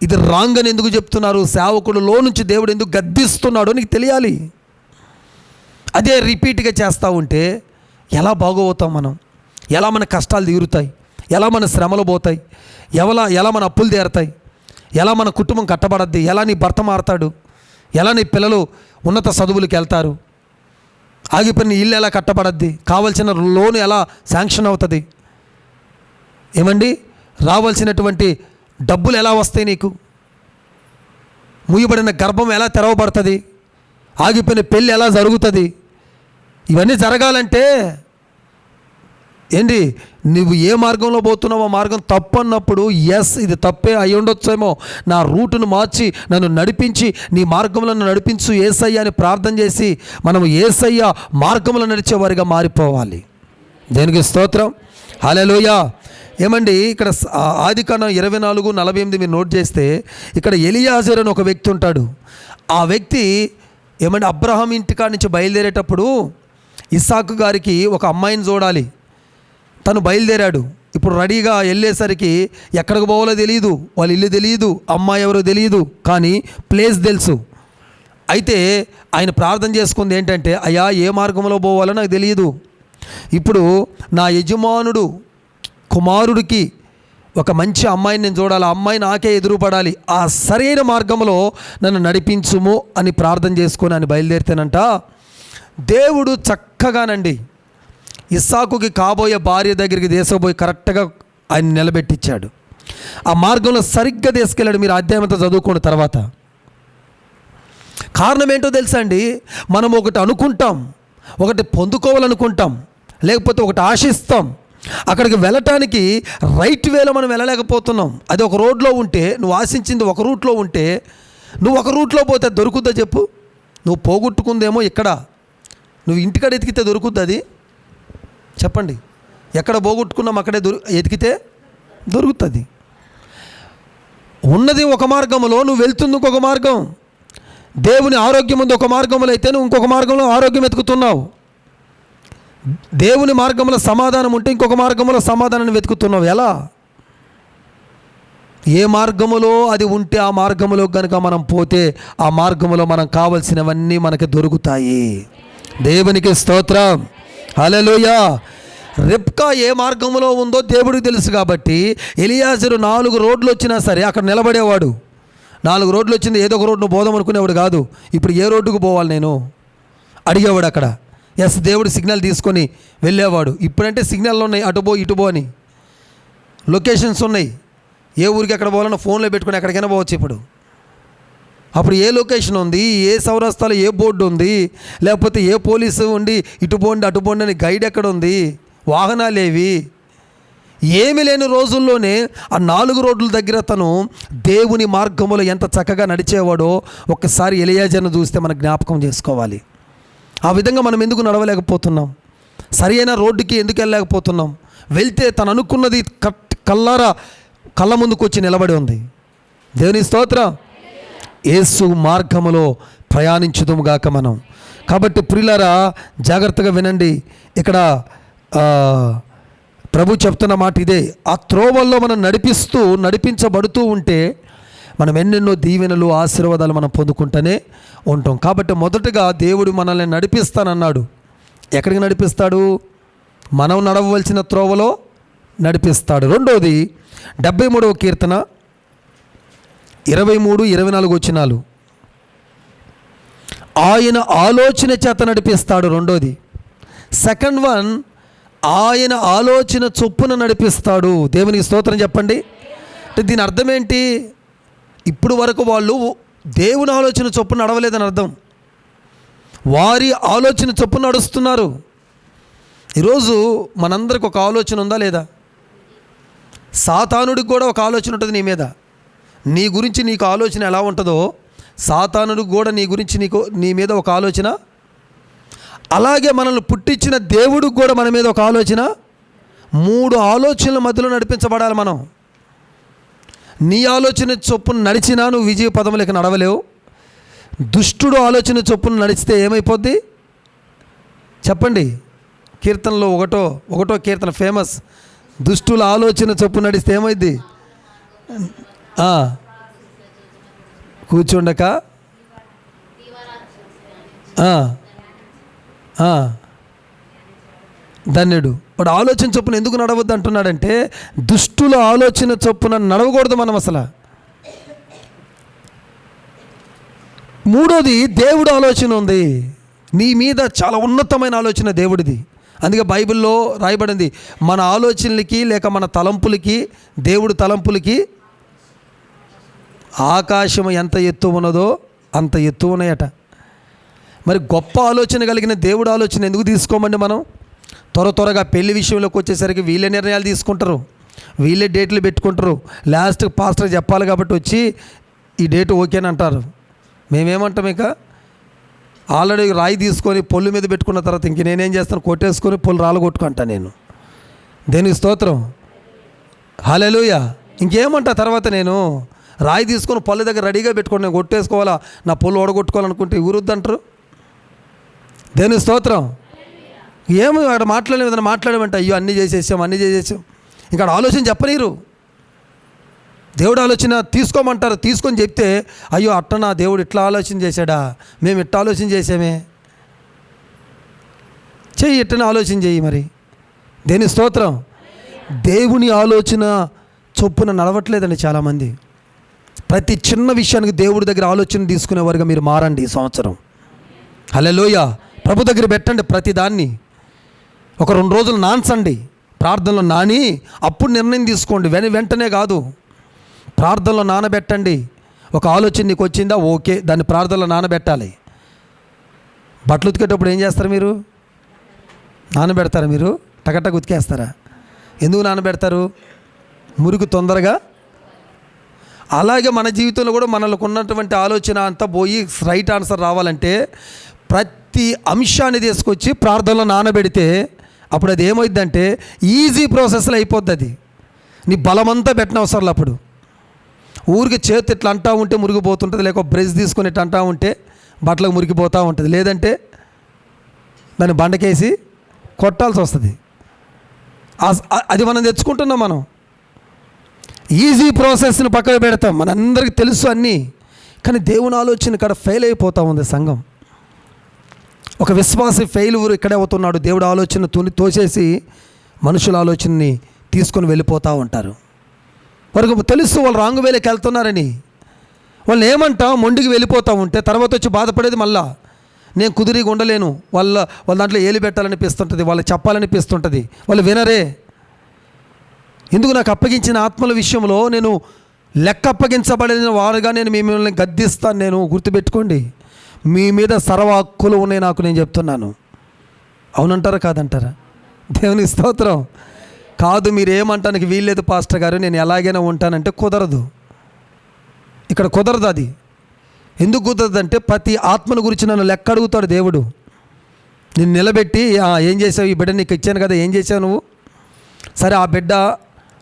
ఇది రాంగ్ అని ఎందుకు చెప్తున్నారు, సేవకుడులో నుంచి దేవుడు ఎందుకు గద్దిస్తున్నాడో నీకు తెలియాలి. అదే రిపీట్గా చేస్తూ ఉంటే ఎలా బాగోతాం మనం? ఎలా మన కష్టాలు తీరుతాయి? ఎలా మన శ్రమలు పోతాయి? ఎలా మన అప్పులు తీరుతాయి? ఎలా మన కుటుంబం కట్టబడద్ది? ఎలా నీ భర్త మారతాడు? ఎలా నీ పిల్లలు ఉన్నత చదువులకు వెళ్తారు? ఆగిపోయిన ఇల్లు ఎలా కట్టబడద్ది? కావలసిన లోను ఎలా శాంక్షన్ అవుతుంది? రావాల్సినటువంటి డబ్బులు ఎలా వస్తాయి నీకు? మూయబడిన గర్భం ఎలా తెరవబడుతుంది? ఆగిపోయిన పెళ్ళి ఎలా జరుగుతుంది? ఇవన్నీ జరగాలంటే నువ్వు ఏ మార్గంలో పోతున్నావో మార్గం తప్పు అన్నప్పుడు, ఇది తప్పే అయి ఉండొచ్చేమో, నా రూటును మార్చి నన్ను నడిపించి నీ మార్గంలో నడిపించు యేసయ్య అని ప్రార్థన చేసి మనం యేసయ్య మార్గంలో నడిచేవారిగా మారిపోవాలి. దేనికి స్తోత్రం, హల్లెలూయా. ఇక్కడ ఆదికాండం 24:48 మీరు నోట్ చేస్తే ఇక్కడ ఎలియాజరు అని ఒక వ్యక్తి ఉంటాడు. ఆ వ్యక్తి అబ్రహాం ఇంటికాడ నుంచి బయలుదేరేటప్పుడు ఇస్సాకు గారికి ఒక అమ్మాయిని చూడాలి. తను బయలుదేరాడు. ఇప్పుడు రెడీగా వెళ్ళేసరికి ఎక్కడికి పోవాలో తెలియదు, వాళ్ళ ఇల్లు తెలియదు, అమ్మాయి ఎవరో తెలియదు, కానీ ప్లేస్ తెలుసు. అయితే ఆయన ప్రార్థన చేసుకుంది ఏంటంటే, అయ్యా ఏ మార్గంలో పోవాలో నాకు తెలియదు, ఇప్పుడు నా యజమానుడు కుమారుడికి ఒక మంచి అమ్మాయిని నేను చూడాలి, ఆ అమ్మాయి నాకే ఎదురుపడాలి, ఆ సరైన మార్గంలో నన్ను నడిపించుము అని ప్రార్థన చేసుకొని ఆయన బయలుదేరితేనంట దేవుడు చక్కగానండి ఇస్సాకుకి కాబోయే భార్య దగ్గరికి తీసుకుపోయి కరెక్ట్గా ఆయన నిలబెట్టించాడు. ఆ మార్గంలో సరిగ్గా తీసుకెళ్ళాడు. మీరు అధ్యాయంతో చదువుకున్న తర్వాత కారణం ఏంటో తెలుసా అండి? మనం ఒకటి అనుకుంటాం, ఒకటి పొందుకోవాలనుకుంటాం, లేకపోతే ఒకటి ఆశిస్తాం. అక్కడికి వెళ్ళటానికి రైట్ వేలో మనం వెళ్ళలేకపోతున్నాం. అది ఒక రోడ్లో ఉంటే, నువ్వు ఆశించింది ఒక రూట్లో ఉంటే, నువ్వు ఒక రూట్లో పోతే దొరుకుద్దా చెప్పు? నువ్వు పోగొట్టుకుందేమో ఇక్కడ, నువ్వు ఇంటికాడ ఎతికితే దొరుకుద్ది అది? చెప్పండి. ఎక్కడ పోగొట్టుకున్నాం అక్కడే ఎతికితే దొరుకుతుంది. ఉన్నది ఒక మార్గంలో, నువ్వు వెళ్తుంది ఇంకొక మార్గం. దేవుని ఆరోగ్యం ఉంది ఒక మార్గంలో అయితే నువ్వు ఇంకొక మార్గంలో ఆరోగ్యం వెతుకుతున్నావు. దేవుని మార్గంలో సమాధానం ఉంటే ఇంకొక మార్గంలో సమాధానాన్ని వెతుకుతున్నావు. ఎలా? ఏ మార్గములో అది ఉంటే ఆ మార్గములో కనుక మనం పోతే ఆ మార్గములో మనం కావలసినవన్నీ మనకి దొరుకుతాయి. దేవునికి స్తోత్రం. హల్లెలూయా. రిబ్కా ఏ మార్గంలో ఉందో దేవుడికి తెలుసు కాబట్టి ఎలియాజరు 4 రోడ్లు వచ్చినా సరే అక్కడ నిలబడేవాడు. 4 రోడ్లు వచ్చింది, ఏదో ఒక రోడ్డు పోదాం అనుకునేవాడు కాదు. ఇప్పుడు ఏ రోడ్డుకు పోవాలి నేను అడిగేవాడు అక్కడ. ఎస్, దేవుడు సిగ్నల్ తీసుకొని వెళ్ళేవాడు. ఇప్పుడంటే సిగ్నల్ ఉన్నాయి, అటుబో ఇటుబో అని లొకేషన్స్ ఉన్నాయి. ఏ ఊరికి ఎక్కడ పోవాలన్నా ఫోన్లో పెట్టుకుని ఎక్కడికైనా పోవచ్చు. అప్పుడు ఏ లొకేషన్ ఉంది, ఏ సౌరాస్తాలో ఏ బోర్డు ఉంది, లేకపోతే ఏ పోలీసు ఉండి ఇటు పోండి అటు పోండి అని గైడ్ ఎక్కడ ఉంది, వాహనాలేవి ఏమి లేని రోజుల్లోనే ఆ 4 రోడ్ల దగ్గర తను దేవుని మార్గంలో ఎంత చక్కగా నడిచేవాడో ఒక్కసారి ఎలియాజర్ను చూస్తే మనం జ్ఞాపకం చేసుకోవాలి. ఆ విధంగా మనం ఎందుకు నడవలేకపోతున్నాం? సరి అయిన రోడ్డుకి ఎందుకు వెళ్ళలేకపోతున్నాం? వెళ్తే తను అనుకున్నది కళ్ళ ముందుకు వచ్చి నిలబడి ఉంది. దేవుని స్తోత్రం. యేసు మార్గములో ప్రయాణించుదుముగాక మనం. కాబట్టి ప్రియులారా, జాగ్రత్తగా వినండి. ఇక్కడ ప్రభు చెప్తున్న మాట ఇదే. ఆ త్రోవల్లో మనం నడిపించబడుతూ ఉంటే మనం ఎన్నెన్నో దీవెనలు ఆశీర్వాదాలు మనం పొందుకుంటూనే ఉంటాం. కాబట్టి మొదటగా దేవుడు మనల్ని నడిపిస్తానన్నాడు. ఎక్కడికి నడిపిస్తాడు? మనం నడవవలసిన త్రోవలో నడిపిస్తాడు. రెండోది 73వ కీర్తన 23-24 వచనాలు. ఆయన ఆలోచన చేత నడిపిస్తాడు. రెండోది. సెకండ్ వన్, ఆయన ఆలోచన చొప్పున నడిపిస్తాడు. దేవునికి స్తోత్రం చెప్పండి. అంటే దీని అర్థం ఏంటి? ఇప్పుడు వరకు వాళ్ళు దేవుని ఆలోచన చొప్పున నడవలేదని అర్థం. వారి ఆలోచన చొప్పున నడుస్తున్నారు. ఈరోజు మనందరికి ఒక ఆలోచన ఉందా లేదా? సాతానుడికి కూడా ఒక ఆలోచన ఉంటుంది నీ మీద. నీ గురించి నీకు ఆలోచన ఎలా ఉంటుందో సాతానుడికి కూడా నీ మీద ఒక ఆలోచన. అలాగే మనల్ని పుట్టించిన దేవుడికి కూడా మన మీద ఒక ఆలోచన. 3 ఆలోచనల మధ్యలో నడిపించబడాలి మనం. నీ ఆలోచన చొప్పున నడిచినా నువ్వు విజయ పదములకు నడవలేవు. దుష్టుడు ఆలోచన చొప్పున నడిచితే ఏమైపోద్ది చెప్పండి? కీర్తనలో ఒకటో కీర్తన ఫేమస్. దుష్టుల ఆలోచన చొప్పున నడిస్తే ఏమైంది? కూర్చుండక ధన్యుడు. వాడు ఆలోచన చొప్పున ఎందుకు నడవద్దు అంటున్నాడంటే దుష్టుల ఆలోచన చొప్పున నడవకూడదు మనం అసలు. మూడోది, దేవుడు ఆలోచన ఉంది నీ మీద. చాలా ఉన్నతమైన ఆలోచన దేవుడిది. అందుకే బైబిల్లో రాయబడింది, మన ఆలోచనలకి లేక మన తలంపులకి దేవుడు తలంపులకి ఆకాశం ఎంత ఎత్తు ఉన్నదో అంత ఎత్తు ఉన్నాయట. మరి గొప్ప ఆలోచన కలిగిన దేవుడు ఆలోచన ఎందుకు తీసుకోమండి మనం? త్వరగా పెళ్లి విషయంలోకి వచ్చేసరికి వీళ్ళే నిర్ణయాలు తీసుకుంటారు, వీళ్ళే డేట్లు పెట్టుకుంటారు. లాస్ట్ పాస్టర్ చెప్పాలి కాబట్టి వచ్చి ఈ డేట్ ఓకేని అంటారు. మేమేమంటాం? ఇక ఆల్రెడీ రాయి తీసుకొని పొల్లు మీద పెట్టుకున్న తర్వాత ఇంక నేనేం చేస్తాను? కొట్టేసుకొని పొల్లు రాలగొట్టుకుంటా నేను. దేనికి స్తోత్రం. హల్లెలూయా. ఇంకేమంటా తర్వాత నేను రాయి తీసుకొని పళ్ళు దగ్గర రెడీగా పెట్టుకొని నేను కొట్టేసుకోవాలా, నా పొల్లు ఓడగొట్టుకోవాలనుకుంటే ఊరుద్దంటారు. దేనికి స్తోత్రం. ఏమో అక్కడ మాట్లాడలేదని మాట్లాడమంటే అయ్యో అన్నీ చేసేసాం ఇంకా ఆలోచన చెప్పనీరు. దేవుడు ఆలోచన తీసుకోమంటారు. తీసుకొని చెప్తే అయ్యో అట్టనా దేవుడు ఇట్లా ఆలోచన చేశాడా, మేము ఇట్లా ఆలోచన చేసామే, చెయ్యి ఇట్టనే ఆలోచన చెయ్యి. మరి దేని స్తోత్రం. దేవుని ఆలోచన చొప్పున నడవట్లేదండి చాలామంది. ప్రతి చిన్న విషయానికి దేవుడి దగ్గర ఆలోచన తీసుకునేవారుగా మీరు మారండి ఈ సంవత్సరం. హల్లెలూయా. ప్రభు దగ్గర పెట్టండి ప్రతి దాన్ని. ఒక 2 రోజులు నాన్సండి ప్రార్థనలో నాని అప్పుడు నిర్ణయం తీసుకోండి. వెంటనే కాదు, ప్రార్థనలో నానబెట్టండి. ఒక ఆలోచన నీకు వచ్చిందా, ఓకే, దాన్ని ప్రార్థనలో నానబెట్టాలి. బట్టలు ఉతికేటప్పుడు ఏం చేస్తారు మీరు? నానబెడతారా? మీరు టకటక ఉతికేస్తారా? ఎందుకు నానబెడతారు? మురికి తొందరగా. అలాగే మన జీవితంలో కూడా మనకు ఉన్నటువంటి ఆలోచన అంతా పోయి రైట్ ఆన్సర్ రావాలంటే ప్రతి అంశాన్ని తీసుకొచ్చి ప్రార్థనలో నానబెడితే అప్పుడు అది ఏమైందంటే ఈజీ ప్రాసెస్లో అయిపోద్ది. అది నీ బలమంతా పెట్టిన అవసరం అప్పుడు. ఊరికి చేతి ఇట్లా అంటా ఉంటే మురిగిపోతుంటుంది, లేక బ్రష్ తీసుకొని ఇట్లా అంటా ఉంటే బట్టలకు మురిగిపోతూ ఉంటుంది, లేదంటే దాన్ని బండకేసి కొట్టాల్సి వస్తుంది. అది మనం తెచ్చుకుంటున్నాం. మనం ఈజీ ప్రాసెస్ని పక్కన పెడతాం, మనందరికీ తెలుసు అన్నీ. కానీ దేవుని ఆలోచన ఇక్కడ ఫెయిల్ అయిపోతూ ఉంది సంఘం. ఒక విశ్వాసి ఫెయిల్యూర్ ఇక్కడే అవుతున్నాడు. దేవుడు ఆలోచన తోసేసి మనుషుల ఆలోచనని తీసుకొని వెళ్ళిపోతూ ఉంటారు. వారికి తెలుసు వాళ్ళు రాంగ్ వేలోకి వెళ్తున్నారని. వాళ్ళని ఏమంటా మొండికి వెళ్ళిపోతూ ఉంటే తర్వాత వచ్చి బాధపడేది మళ్ళా నేను కుదిరిగా ఉండలేను, వాళ్ళ దాంట్లో ఏలు పెట్టాలనిపిస్తుంటుంది, వాళ్ళకి చెప్పాలనిపిస్తుంటుంది, వాళ్ళు వినరే. ఎందుకు నాకు అప్పగించిన ఆత్మల విషయంలో నేను లెక్క అప్పగించబడిన వారుగా నేను మిమ్మల్ని గద్దిస్తాను. నేను గుర్తుపెట్టుకోండి, మీ మీద సర్వ హక్కులు ఉన్నాయి నాకు, నేను చెప్తున్నాను. అవునంటారా కాదంటారా? దేవునికి స్తోత్రం. కాదు మీరు ఏమంటానికి వీల్లేదు పాస్టర్ గారు, నేను ఎలాగైనా ఉంటానంటే కుదరదు. ఇక్కడ కుదరదు. అది ఎందుకు కుదరదంటే ప్రతి ఆత్మను గురించి నన్ను లెక్క అడుగుతాడు దేవుడు. నేను నిలబెట్టి ఏం చేసావు, ఈ బిడ్డ నీకు ఇచ్చాను కదా, ఏం చేసావు నువ్వు? సరే ఆ బిడ్డ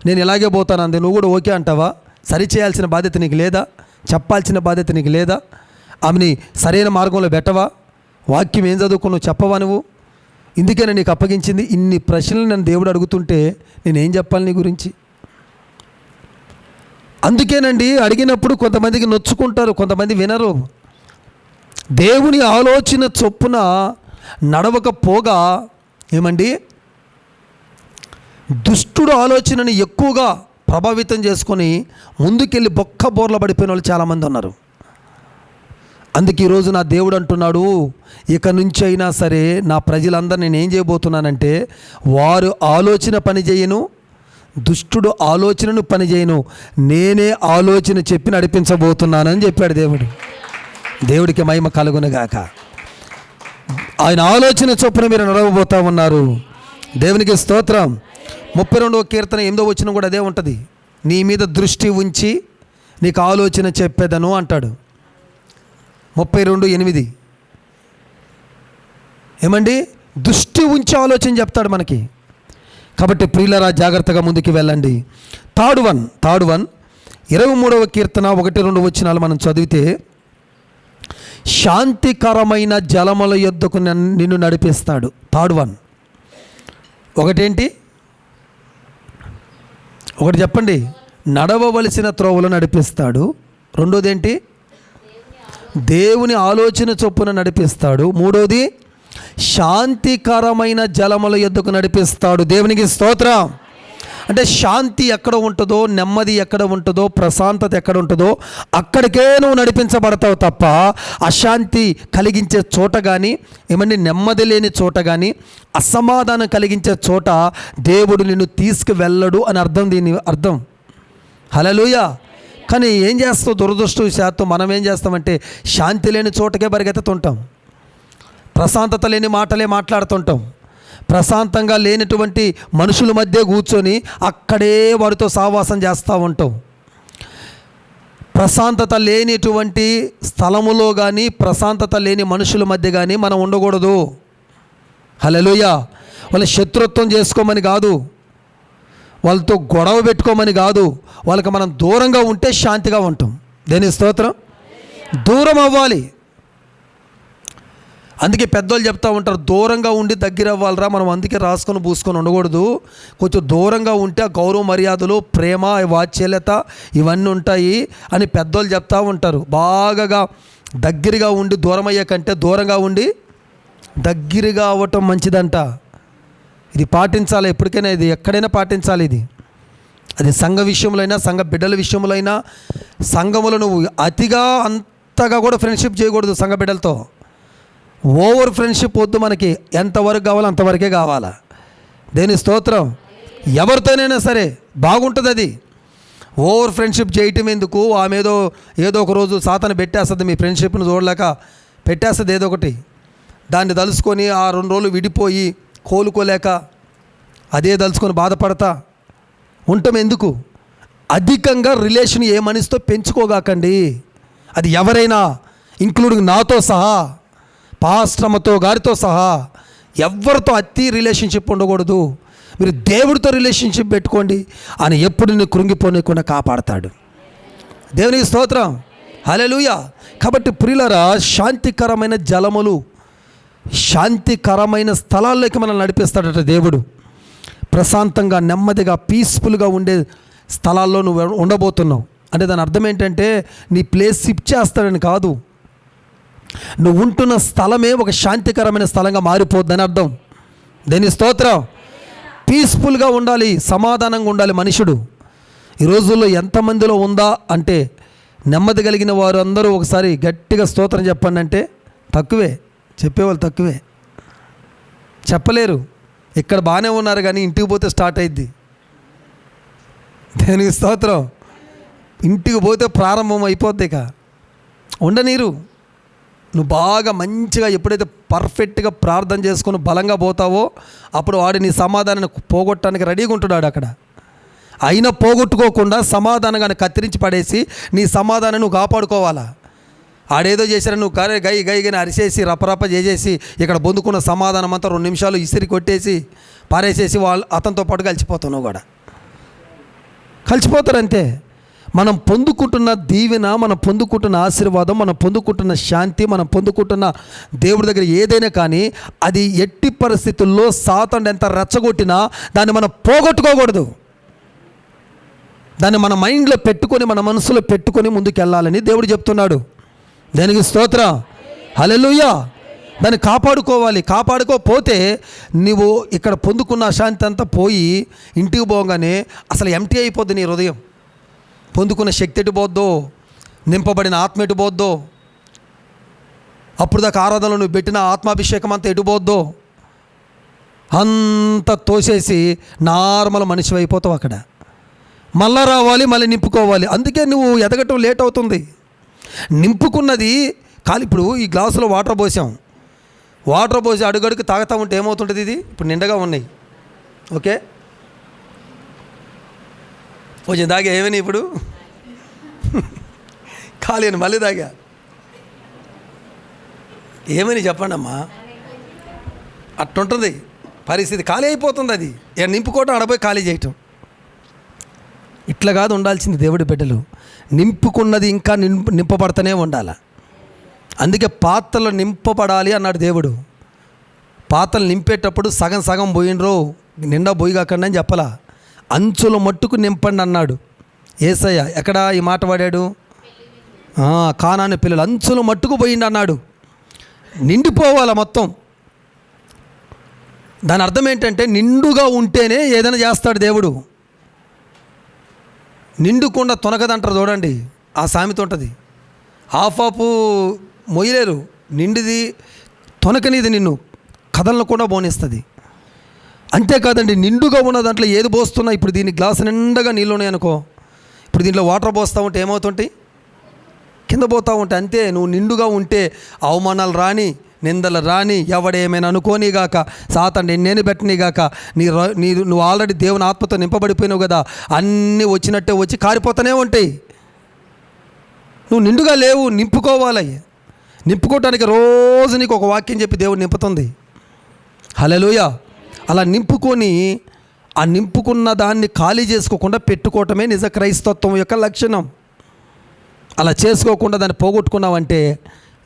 నేను ఇలాగే పోతాను అంది, నువ్వు కూడా ఓకే అంటావా? సరి చేయాల్సిన బాధ్యత నీకు లేదా? చెప్పాల్సిన బాధ్యత నీకు లేదా? ఆమెని సరైన మార్గంలో పెట్టవా? వాక్యం ఏం చదువుకున్నావు చెప్పవా నువ్వు? ఇందుకేనా నీకు అప్పగించింది? ఇన్ని ప్రశ్నలు నన్ను దేవుడు అడుగుతుంటే నేనేం చెప్పాలి నీ గురించి? అందుకేనండి అడిగినప్పుడు కొంతమందికి నొచ్చుకుంటారు, కొంతమంది వినరు. దేవుని ఆలోచన చొప్పున నడవకపోగా ఏమండి దుష్టుడు ఆలోచనని ఎక్కువగా ప్రభావితం చేసుకొని ముందుకెళ్ళి బొక్క బోర్ల పడిపోయిన వాళ్ళు చాలామంది ఉన్నారు. అందుకే ఈరోజు నా దేవుడు అంటున్నాడు, ఇక నుంచి అయినా సరే నా ప్రజలందరూ నేను ఏం చేయబోతున్నానంటే వారు ఆలోచన పని చేయను, దుష్టుడు ఆలోచనను పని చేయను, నేనే ఆలోచన చెప్పి నడిపించబోతున్నానని చెప్పాడు దేవుడు. దేవుడికి మహిమ కలుగునుగాక. ఆయన ఆలోచన చొప్పున మీరు నడవబోతూ ఉన్నారు. దేవునికి స్తోత్రం. 32వ కీర్తన 8వ వచనం కూడా అదే ఉంటుంది. నీ మీద దృష్టి ఉంచి నీకు ఆలోచన చెప్పేదను అంటాడు. 32:8 ఏమండి దృష్టి ఉంచి ఆలోచన చెప్తాడు మనకి. కాబట్టి ప్రియులరా జాగ్రత్తగా ముందుకు వెళ్ళండి. థర్డ్ వన్ 23వ కీర్తన 1-2 వచనాలు మనం చదివితే, శాంతికరమైన జలముల యొద్దకు నిన్ను నడిపిస్తాడు. థర్డ్ వన్ ఒకటేంటి? ఒకటి చెప్పండి. నడవవలసిన త్రోవలో నడిపిస్తాడు. రెండోది ఏంటి? దేవుని ఆలోచన చొప్పున నడిపిస్తాడు. మూడోది శాంతికరమైన జలముల యొద్దకు నడిపిస్తాడు. దేవునికి స్తోత్రం. అంటే శాంతి ఎక్కడ ఉంటుందో, నెమ్మది ఎక్కడ ఉంటుందో, ప్రశాంతత ఎక్కడ ఉంటుందో అక్కడికే నువ్వు నడిపించబడతావు తప్ప అశాంతి కలిగించే చోట కానీ, ఏమండి నెమ్మది లేని చోట కానీ, అసమాధానం కలిగించే చోట దేవుడు నిన్ను తీసుకువెళ్ళడు అని అర్థం. దీని అర్థం హల్లెలూయా. కానీ ఏం చేస్తావు? దురదృష్టవశాత్తు మనం ఏం చేస్తామంటే శాంతి లేని చోటకే పరిగెత్తుతుంటాం, ప్రశాంతత లేని మాటలే మాట్లాడుతుంటాం, ప్రశాంతంగా లేనటువంటి మనుషుల మధ్య కూర్చొని అక్కడే వారితో సహవాసం చేస్తూ ఉంటాం. ప్రశాంతత లేనిటువంటి స్థలములో కానీ, ప్రశాంతత లేని మనుషుల మధ్య కానీ మనం ఉండకూడదు. హల్లెలూయా. వాళ్ళ శత్రుత్వం చేసుకోమని కాదు, వాళ్ళతో గొడవ పెట్టుకోమని కాదు, వాళ్ళకి మనం దూరంగా ఉంటే శాంతిగా ఉంటాం. దేని స్తోత్రం. దూరం అవ్వాలి. అందుకే పెద్దోళ్ళు చెప్తూ ఉంటారు, దూరంగా ఉండి దగ్గర అవ్వాలరా మనం, అందుకే రాసుకొని పూసుకొని ఉండకూడదు. కొంచెం దూరంగా ఉంటే ఆ గౌరవ మర్యాదలు, ప్రేమ, వాత్సల్యత ఇవన్నీ ఉంటాయి అని పెద్దోళ్ళు చెప్తూ ఉంటారు. బాగా దగ్గరగా ఉండి దూరం అయ్యే కంటే దూరంగా ఉండి దగ్గరగా అవ్వటం మంచిదంట. ఇది పాటించాలి ఎప్పటికైనా, ఇది ఎక్కడైనా పాటించాలి. ఇది అది సంఘ విషయంలో అయినా, సంఘ బిడ్డల విషయంలో అయినా. సంఘములో నువ్వు అతిగా అంతగా కూడా ఫ్రెండ్షిప్ చేయకూడదు సంఘ బిడ్డలతో. ఓవర్ ఫ్రెండ్షిప్ వద్దు మనకి. ఎంతవరకు కావాలో అంతవరకే కావాలా. దేని స్తోత్రం. ఎవరితోనైనా సరే బాగుంటుంది అది. ఓవర్ ఫ్రెండ్షిప్ చేయటం ఎందుకు? ఆమె ఏదో ఒక రోజు సాతాను పెట్టేస్తుంది, మీ ఫ్రెండ్షిప్ను చూడలేక పెట్టేస్తుంది ఏదో ఒకటి. దాన్ని తలుసుకొని ఆ 2 రోజులు విడిపోయి కోలుకోలేక అదే తలుచుకొని బాధపడతా ఉండటం ఎందుకు? అధికంగా రిలేషన్ ఏ మనిషితో పెంచుకోగాకండి. అది ఎవరైనా, ఇంక్లూడింగ్ నాతో సహా, పాస్టర్తో గారితో సహా ఎవరితో అతి రిలేషన్షిప్ ఉండకూడదు. మీరు దేవుడితో రిలేషన్షిప్ పెట్టుకోండి. ఆయన ఎప్పుడు నిన్ను కృంగిపోనీయకుండా కాపాడతాడు. దేవునికి స్తోత్రం, హల్లెలూయా. కాబట్టి ప్రియులారా, శాంతికరమైన జలములు, శాంతికరమైన స్థలాల్లోకి మనల్ని నడిపిస్తాడట దేవుడు. ప్రశాంతంగా, నెమ్మదిగా, పీస్ఫుల్గా ఉండే స్థలాల్లో నువ్వు ఉండబోతున్నావు. అంటే దాని అర్థం ఏంటంటే నీ ప్లేస్ షిఫ్ట్ చేస్తాడని కాదు, నువ్వు ఉంటున్న స్థలమే ఒక శాంతికరమైన స్థలంగా మారిపోద్దని అర్థం. దేని స్తోత్రం. పీస్ఫుల్గా ఉండాలి, సమాధానంగా ఉండాలి మనుషుడు. ఈ రోజుల్లో ఎంతమందిలో ఉందా అంటే, నెమ్మది కలిగిన వారు అందరూ ఒకసారి గట్టిగా స్తోత్రం చెప్పండి అంటే తక్కువే, చెప్పేవాళ్ళు తక్కువే, చెప్పలేరు. ఇక్కడ బాగానే ఉన్నారు కానీ ఇంటికి పోతే స్టార్ట్ అయింది. దేనికి స్తోత్రం. ఇంటికి పోతే ప్రారంభం అయిపోద్ది. ఇక ఉండనీరు. నువ్వు బాగా మంచిగా ఎప్పుడైతే పర్ఫెక్ట్గా ప్రార్థన చేసుకుని బలంగా పోతావో అప్పుడు వాడు నీ సమాధానాన్ని పోగొట్టడానికి రెడీగా ఉంటున్నాడు అక్కడ. అయినా పోగొట్టుకోకుండా సమాధానంగా కత్తిరించి పడేసి నీ సమాధానం నువ్వు కాపాడుకోవాలా. ఆడేదో చేశారని నువ్వు గై గైని అరిసేసి రపరప చేసేసి ఇక్కడ పొందుకున్న సమాధానం అంతా 2 నిమిషాలు ఇసిరి కొట్టేసి పారేసేసి వాళ్ళు అతనితో పాటు కలిసిపోతావు. నువ్వు కూడా కలిసిపోతారు అంతే. మనం పొందుకుంటున్న దీవెన, మనం పొందుకుంటున్న ఆశీర్వాదం, మనం పొందుకుంటున్న శాంతి, మనం పొందుకుంటున్న దేవుడి దగ్గర ఏదైనా కానీ అది ఎట్టి పరిస్థితుల్లో సాతాను ఎంత రెచ్చగొట్టినా దాన్ని మనం పోగొట్టుకోకూడదు. దాన్ని మన మైండ్లో పెట్టుకొని, మన మనసులో పెట్టుకొని ముందుకు వెళ్ళాలని దేవుడు చెప్తున్నాడు. దానికి స్తోత్రం, హల్లెలూయా. దాన్ని కాపాడుకోవాలి. కాపాడుకోకపోతే నువ్వు ఇక్కడ పొందుకున్న శాంతి అంతా పోయి ఇంటికి పోగానే అసలు ఎంటీ అయిపోద్ది నీ హృదయం. పొందుకున్న శక్తి ఎటు పోద్దో, నింపబడిన ఆత్మ ఎటు పోద్దో, అప్పుడు దాకా ఆరాధనలో నువ్వు పెట్టిన ఆత్మాభిషేకం అంతా ఎటు పోద్దో అంత తోసేసి నార్మల్ మనిషి అయిపోతావు. అక్కడ మళ్ళా రావాలి, మళ్ళీ నింపుకోవాలి. అందుకే నువ్వు ఎదగటం లేట్ అవుతుంది. నింపుకున్నది ఖాళీ. ఇప్పుడు ఈ గ్లాసులో వాటర్ పోసాం, వాటర్ పోసి అడుగడుగు తాగుతూ ఉంటే ఏమవుతుంటుంది? ఇది ఇప్పుడు నిండగా ఉన్నాయి. ఓకే, కొంచెం తాగా ఏమని ఇప్పుడు ఖాళీ అని మళ్ళీ తాగా ఏమని చెప్పండి అమ్మా. అట్టుంటుంది పరిస్థితి, ఖాళీ అయిపోతుంది. అది ఇక నింపుకోవటం, అడపోయి ఖాళీ చేయటం. ఇట్లా కాదు ఉండాల్సింది దేవుడి బిడ్డలు. నింపుకున్నది ఇంకా నింపబడుతూనే ఉండాలి. అందుకే పాత్రలు నింపబడాలి అన్నాడు దేవుడు. పాత్రలు నింపేటప్పుడు సగం సగం పోయినరో నిండా పోయి కాకండి అని చెప్పలా, అంచుల మట్టుకు నింపండి అన్నాడు యేసయ్య. ఎక్కడ ఈ మాట వాడాడు? కానాను పిల్లలు అంచుల మట్టుకు పోయిండి అన్నాడు. నిండిపోవాలి మొత్తం. దాని అర్థం ఏంటంటే నిండుగా ఉంటేనే ఏదైనా చేస్తాడు దేవుడు. నిండుకుండా తొనకదంటారు చూడండి, ఆ సామెత ఉంటుంది. ఆఫ్ మొయ్యలేరు, నిండిది తొనకనిది నిన్ను కదలను కూడా బోనిస్తుంది. అంతేకాదండి, నిండుగా ఉన్న దాంట్లో ఏది పోస్తున్నా, ఇప్పుడు దీని గ్లాసు నిండగా నీళ్ళు ఉన్నాయనుకో, ఇప్పుడు దీంట్లో వాటర్ పోస్తూ ఉంటే ఏమవుతుంటాయి? కింద పోతూ ఉంటాయి. అంతే. నువ్వు నిండుగా ఉంటే అవమానాలు రాని, నిందలు రాని, ఎవడేమైనా అనుకోనిగాక, సాతాను నేను పెట్టనిగాక, నువ్వు ఆల్రెడీ దేవుని ఆత్మతో నింపబడిపోయినావు కదా, అన్నీ వచ్చినట్టే వచ్చి కారిపోతూనే ఉంటాయి. నువ్వు నిండుగా లేవు, నింపుకోవాలి. నింపుకోవటానికి రోజు నీకు ఒక వాక్యం చెప్పి దేవుడు నింపుతుంది. హల్లెలూయా. అలా నింపుకొని ఆ నింపుకున్న దాన్ని ఖాళీ చేసుకోకుండా పెట్టుకోవటమే నిజ క్రైస్తత్వం యొక్క లక్షణం. అలా చేసుకోకుండా దాన్ని పోగొట్టుకున్నావంటే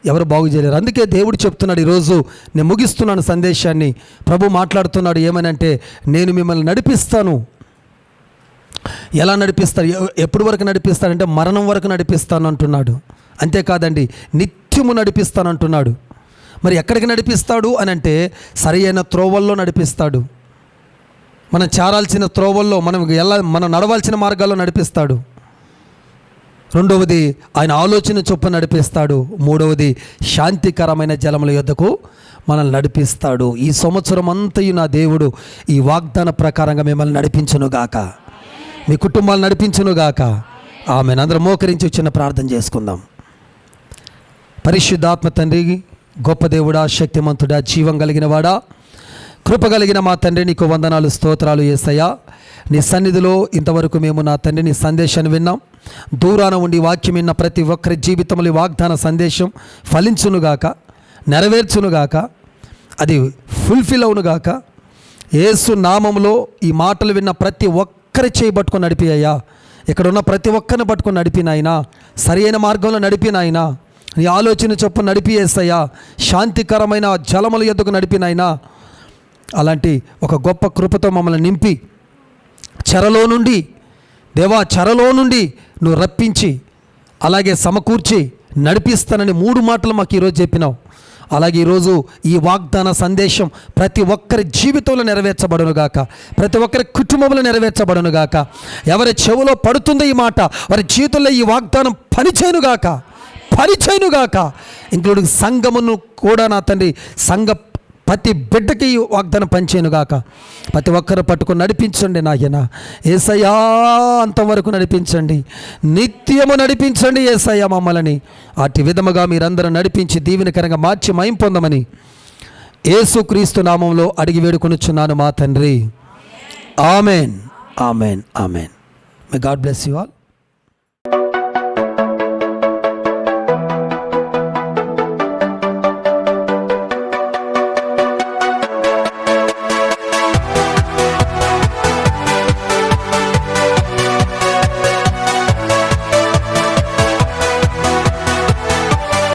ఎవరు బాగు చేయలేరు. అందుకే దేవుడు చెప్తున్నాడు, ఈరోజు నేను ముగిస్తున్నాను సందేశాన్ని. ప్రభు మాట్లాడుతున్నాడు ఏమనంటే, నేను మిమ్మల్ని నడిపిస్తాను. ఎలా నడిపిస్తాడు? ఎప్పటి వరకు నడిపిస్తాడంటే మరణం వరకు నడిపిస్తాను అంటున్నాడు. అంతేకాదండి, నిత్యము నడిపిస్తాను అంటున్నాడు. మరి ఎక్కడికి నడిపిస్తాడు అని అంటే, సరి అయిన త్రోవల్లో నడిపిస్తాడు. మనం చేరాల్సిన త్రోవల్లో, మనం నడవాల్సిన మార్గాల్లో నడిపిస్తాడు. రెండవది, ఆయన ఆలోచన చొప్పున నడిపిస్తాడు. మూడవది, శాంతికరమైన జలముల యొద్దకు మనల్ని నడిపిస్తాడు. ఈ సంవత్సరం అంతయు నా దేవుడు ఈ వాగ్దాన ప్రకారంగా మిమ్మల్ని నడిపించునుగాక, మీ కుటుంబాలు నడిపించునుగాక. ఆమెను. అందరం మోకరించి చిన్న ప్రార్థన చేసుకుందాం. పరిశుద్ధాత్మ తండ్రి, గొప్ప దేవుడా, శక్తిమంతుడా, జీవం కలిగిన వాడా, కృప కలిగిన మా తండ్రి, నీకు వందనాలు, స్తోత్రాలు యేసయ్యా. నీ సన్నిధిలో ఇంతవరకు మేము నా తండ్రి నీ సందేశాన్ని విన్నాం. దూరాన ఉండి వాక్యం విన్న ప్రతి ఒక్కరి జీవితంలో వాగ్దాన సందేశం ఫలించునుగాక, నెరవేర్చునుగాక, అది ఫుల్ఫిల్ అవునుగాక. యేసు నామములో ఈ మాటలు విన్న ప్రతి ఒక్కరి చేయి పట్టుకొని నడిపి అయ్యా. ఇక్కడ ఉన్న ప్రతి ఒక్కరిని పట్టుకొని నడిపినాయనా, సరి అయిన మార్గంలో నడిపినాయనా, నీ ఆలోచన చొప్పున నడిపి యేసయ్యా, శాంతికరమైన జలముల యొద్దకు నడిపినాయనా. అలాంటి ఒక గొప్ప కృపతో మమ్మల్ని నింపి చెరలో నుండి దేవా, చెరలో నుండి నువ్వు రప్పించి అలాగే సమకూర్చి నడిపిస్తానని 3 మాటలు మాకు ఈరోజు చెప్పినావు. అలాగే ఈరోజు ఈ వాగ్దాన సందేశం ప్రతి ఒక్కరి జీవితంలో నెరవేర్చబడునుగాక, ప్రతి ఒక్కరి కుటుంబంలో నెరవేర్చబడునుగాక. ఎవరి చెవులో పడుతుందో ఈ మాట వారి జీవితంలో ఈ వాగ్దానం పనిచేయునుగాక, ఇంక్లూడింగ్ సంఘమును కూడా నా తండ్రి, సంఘ ప్రతి బిడ్డకి ఈ వాగ్దానం పనిచేయునుగాక. ప్రతి ఒక్కరు పట్టుకొని నడిపించండి నాయన యేసయ్యా, అంతవరకు నడిపించండి, నిత్యము నడిపించండి యేసయ్యా మమ్మల్ని. అట్టి విధముగా మీరందరూ నడిపించి దీవెనకరంగా మార్చి మహిమ పొందమని యేసుక్రీస్తు నామంలో అడిగి వేడుకొనుచున్నాను మా తండ్రి. Amen, amen, amen. May God bless you all.